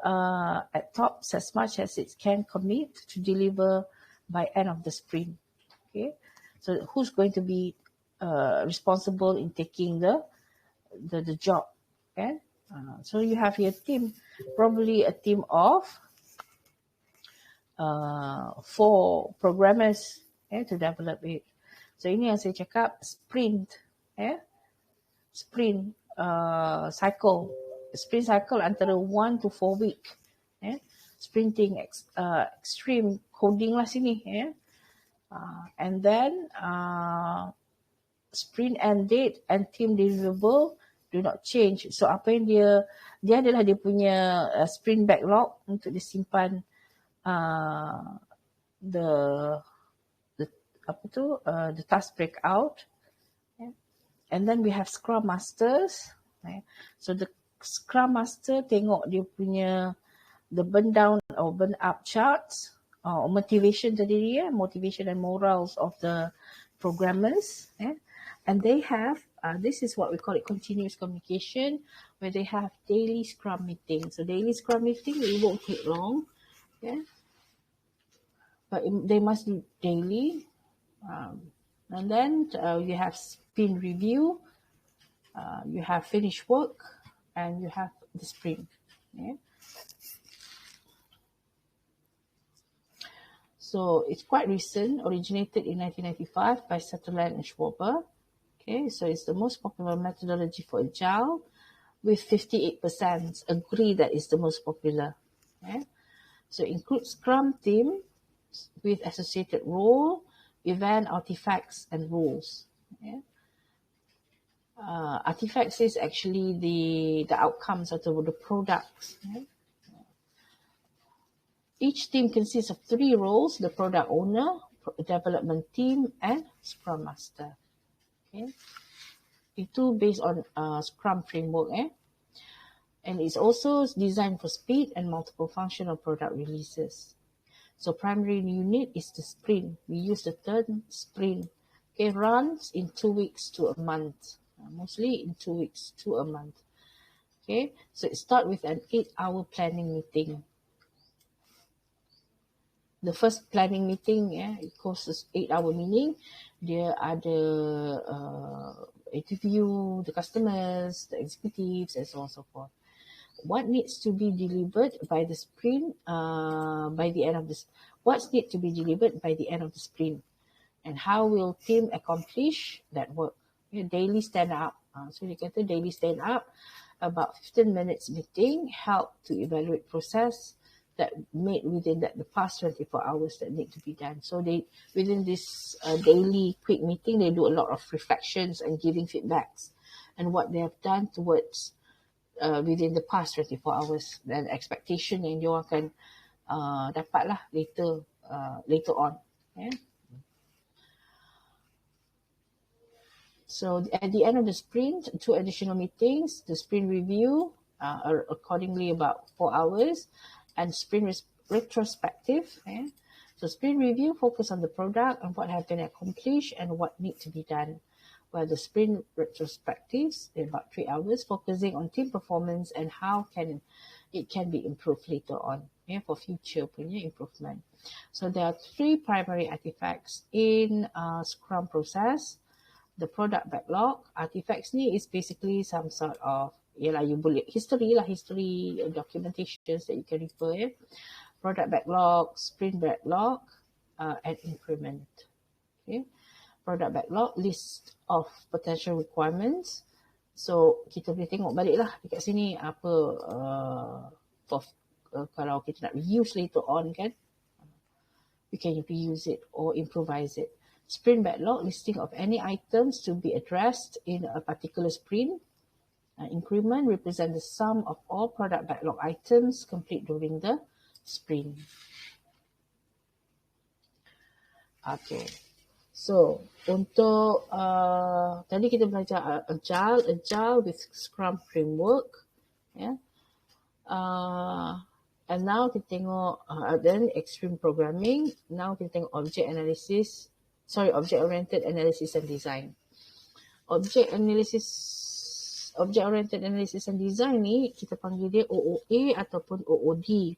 at tops as much as it can commit to deliver by end of the sprint. Okay. So who's going to be responsible in taking the job? Okay. So you have your team, probably a team of 4 programmers to develop it. So ini yang saya cakap sprint, sprint cycle. Sprint cycle antara 1 to 4 week. Sprinting extreme coding lah sini. And then sprint end date and team deliverable do not change. So apa yang dia adalah dia punya sprint backlog untuk disimpan the task breakout. And then we have Scrum Masters. So the Scrum Master tengok dia punya the burn down or burn up charts, motivation tadi motivation and morals of the programmers. And they have, this is what we call it continuous communication, where they have daily Scrum meetings. So daily Scrum meeting, it won't take long. But they must be daily. And then you have sprint review, you have finished work, and you have the sprint. So it's quite recent, originated in 1995 by Sutherland and Schwaber. Okay, so it's the most popular methodology for Agile, with 58% agree that it's the most popular. So it includes Scrum team with associated role, event, artifacts, and rules. Artifacts is actually the outcomes of the products. Each team consists of 3 roles: the product owner, development team, and Scrum Master. Itu based on Scrum framework. And it's also designed for speed and multiple functional product releases. So primary unit is the sprint. We use the term sprint. Runs in 2 weeks to a month. Mostly in 2 weeks to a month. So it starts with an 8-hour planning meeting. The first planning meeting, it costs 8-hour, meaning dia ada interview the customers, the executives, and so on and so forth. What needs to be delivered by the sprint what's need to be delivered by the end of the sprint, and how will team accomplish that work? Daily stand up. So dia kata daily stand up, about 15 minutes meeting, help to evaluate process that made within the past 24 hours that need to be done. So they within this daily quick meeting, they do a lot of reflections and giving feedbacks and what they have done towards within the past 24 hours, dan expectation yang dia akan dapat lah later on. So at the end of the sprint, 2 additional meetings, the sprint review are accordingly about 4 hours, and sprint retrospective. So sprint review focus on the product and what have been accomplished and what need to be done. While the sprint retrospectives, they're about 3 hours, focusing on team performance and how it can be improved later on for future punya improvement. So there are 3 primary artifacts in Scrum process. The product backlog. Artifacts ni is basically some sort of you boleh history documentations that you can refer. Product backlog, sprint backlog, and increment. Product backlog, list of potential requirements. So kita boleh tengok balik lah dekat sini apa kalau kita nak reuse later on kan, we can reuse it or improvise it. Sprint backlog, listing of any items to be addressed in a particular sprint. Increment represent the sum of all product backlog items complete during the sprint. Okay. So, untuk tadi kita belajar agile with Scrum framework. Yeah. And now kita tengok then extreme programming. Now kita tengok object oriented analysis and design. Object-oriented analysis and design ni kita panggil dia OOA ataupun OOD.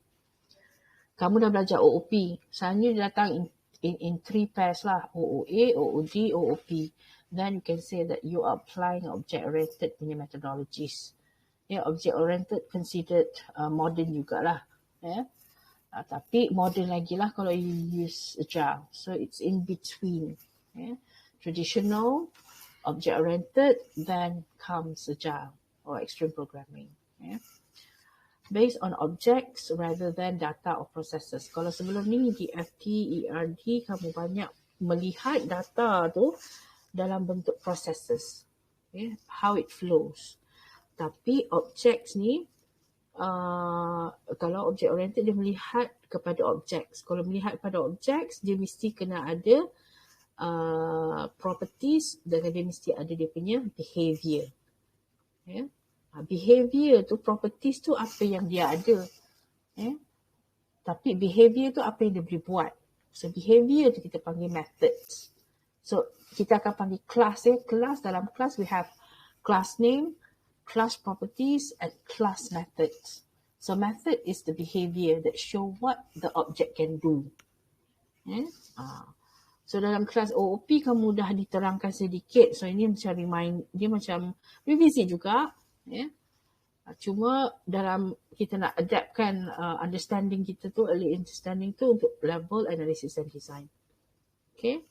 Kamu dah belajar OOP. Sebenarnya dia datang in three pairs lah. OOA, OOD, OOP. Then you can say that you are applying object-oriented punya methodologies. Object-oriented considered modern jugalah. Tapi modern lagi lah kalau you use agile. So it's in between. Traditional, object-oriented, then comes agile or extreme programming. Based on objects rather than data or processes. Kalau sebelum ni di FT, ERD, kamu banyak melihat data tu dalam bentuk processes. How it flows. Tapi objects ni, kalau object-oriented dia melihat kepada objects. Kalau melihat kepada objects, dia mesti kena ada properties dan dia mesti ada dia punya behavior. Behavior tu, properties tu apa yang dia ada. Tapi behavior tu apa yang dia boleh buat. So behavior tu kita panggil methods. So kita akan panggil class. Class, dalam class we have class name, class properties and class methods. So method is the behavior that show what the object can do. So dalam kelas OOP kamu dah diterangkan sedikit. So ini macam dia macam revisi juga. Cuma dalam kita nak adaptkan understanding kita tu, early understanding tu untuk level analysis and design. Okay.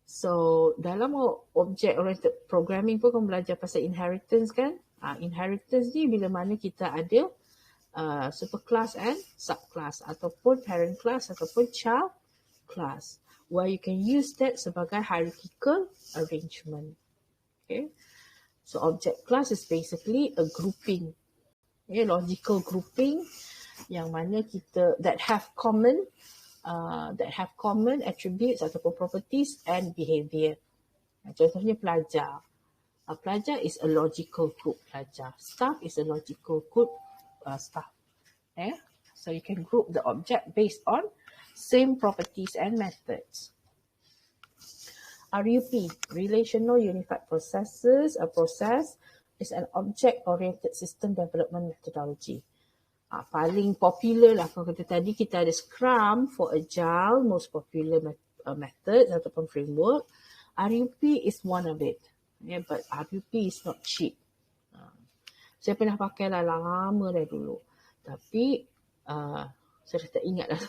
So dalam object oriented programming pun kamu belajar pasal inheritance kan. Inheritance ni bila mana kita ada superclass and subclass ataupun parent class ataupun child class. Where you can use that sebagai hierarchical arrangement. Okay. So object class is basically a grouping. Logical grouping yang mana kita that have common attributes ataupun properties and behavior. Contohnya pelajar. Pelajar is a logical group pelajar. Staff is a logical group staff. So you can group the object based on same properties and methods. RUP, Relational Unified Processes, a process is an object-oriented system development methodology. Paling popular lah kalau kata tadi kita ada Scrum for Agile, most popular method ataupun framework. RUP is one of it. But RUP is not cheap. Saya pernah pakai lah lama dah dulu. Tapi saya dah tak ingat lah.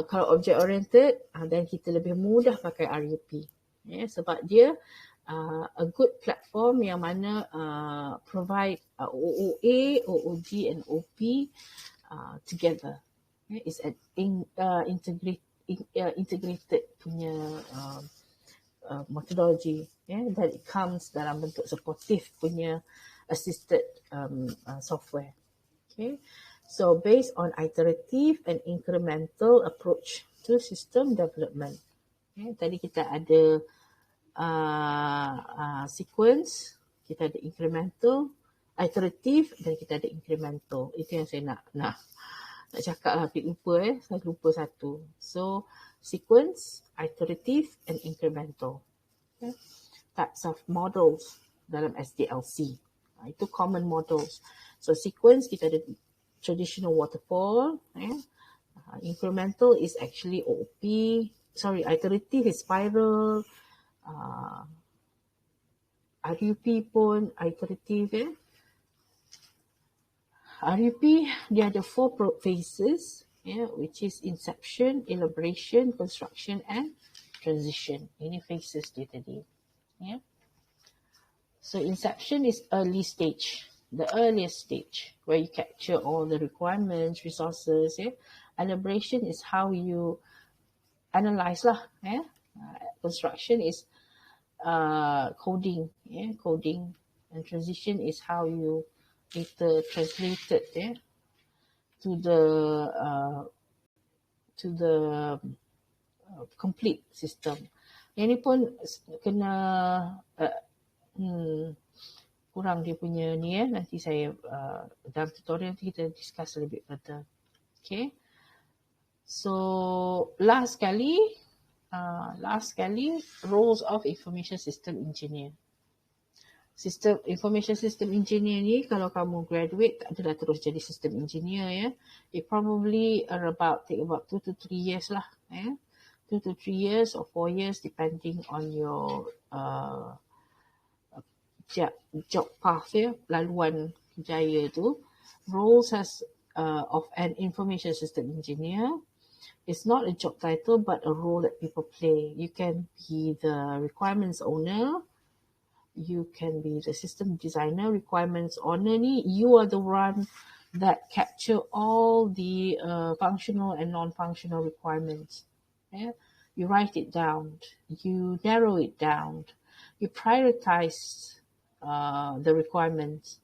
Kalau object oriented, then kita lebih mudah pakai RUP. Sebab dia a good platform yang mana provide OOA, OOD and OP together. It's an integrated punya methodology. That it comes dalam bentuk supportive punya assisted software. Okay. So based on iterative and incremental approach to system development. Tadi kita ada sequence, kita ada incremental, iterative dan kita ada incremental. Itu yang saya nak cakap lah, tapi lupa saya lupa satu. So sequence, iterative and incremental. Okay. Types of models dalam SDLC. Itu common models. So sequence kita ada traditional waterfall. Incremental is actually OOP. Iterative is spiral. RUP pun iterative. RUP dia ada 4 phases, which is inception, elaboration, construction and transition. Ini phases dia tadi. So inception is early stage, the earliest stage where you capture all the requirements, resources. Elaboration is how you analyze lah. Construction is coding, coding, and transition is how you later translate it to the complete system. Yang ni pun kena kurang dia punya ni nanti saya dalam tutorial nanti kita discuss a little bit further. Okay. So last kali roles of information system engineer. Information system engineer ni kalau kamu graduate tak adalah terus jadi system engineer It probably take about 2 to 3 years lah 2 to 3 years or 4 years depending on your job path laluan kerjaya tu. Roles of an information system engineer is not a job title but a role that people play. You can be the requirements owner, you can be the system designer. Requirements owner ni, you are the one that capture all the functional and non-functional requirements. You write it down, you narrow it down, you prioritize the requirements.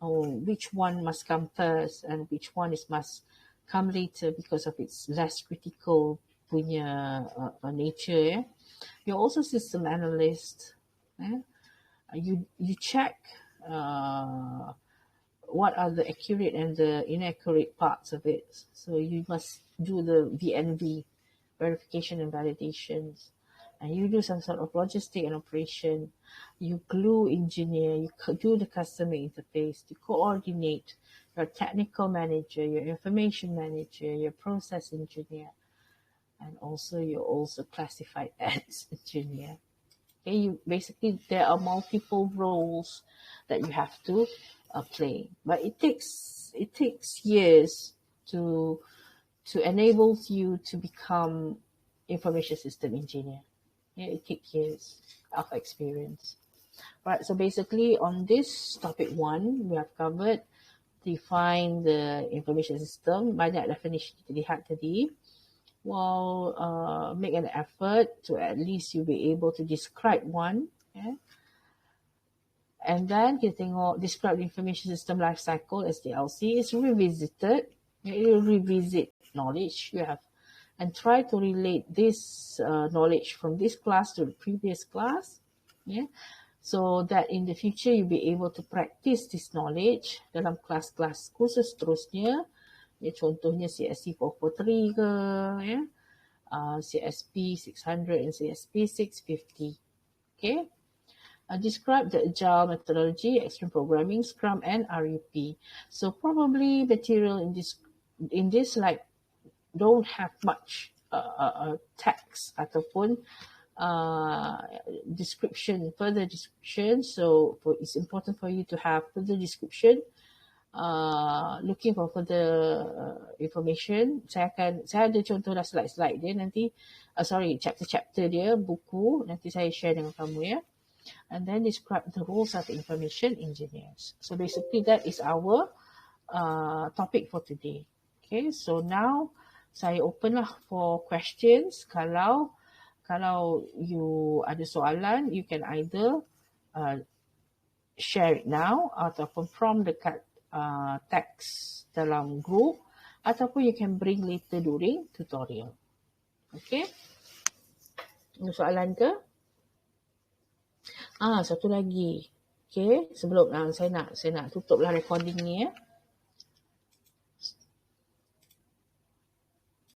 Which one must come first and which one must come later because of its less critical punya nature. You're also system analyst. You check what are the accurate and the inaccurate parts of it. So you must do the VNV, verification and validations. And you do some sort of logistic and operation. You glue engineer, you do the customer interface, you coordinate your technical manager, your information manager, your process engineer, and you're also classified as engineer. Okay, there are multiple roles that you have to play, but it takes years to enable you to become information system engineer. It takes years of experience. Right, so basically on this topic 1, we have covered define the information system. Banyak definition kita lihat tadi. Well, make an effort to at least you be able to describe one. And then kita tengok describe the information system life cycle, SDLC, is revisited. You revisit knowledge you have and try to relate this knowledge from this class to the previous class. So that in the future you'll be able to practice this knowledge dalam kelas-kelas kursus seterusnya. Contohnya CSE550 ke, CSP600 and CSP650. Okay. Describe the agile methodology, extreme programming, Scrum, and RUP. So probably material in this like don't have much text ataupun further description. So it's important for you to have further description. Looking for further information. Saya ada contoh dah slide dia nanti. Chapter dia buku nanti saya share dengan kamu And then describe the roles of information engineers. So basically that is our topic for today. Okay, so now saya open lah for questions. Kalau you ada soalan, you can either share it now ataupun from dekat text dalam group ataupun you can bring later during tutorial. Okay. Ada soalan ke? Satu lagi. Okay, sebelum saya nak tutuplah recording ni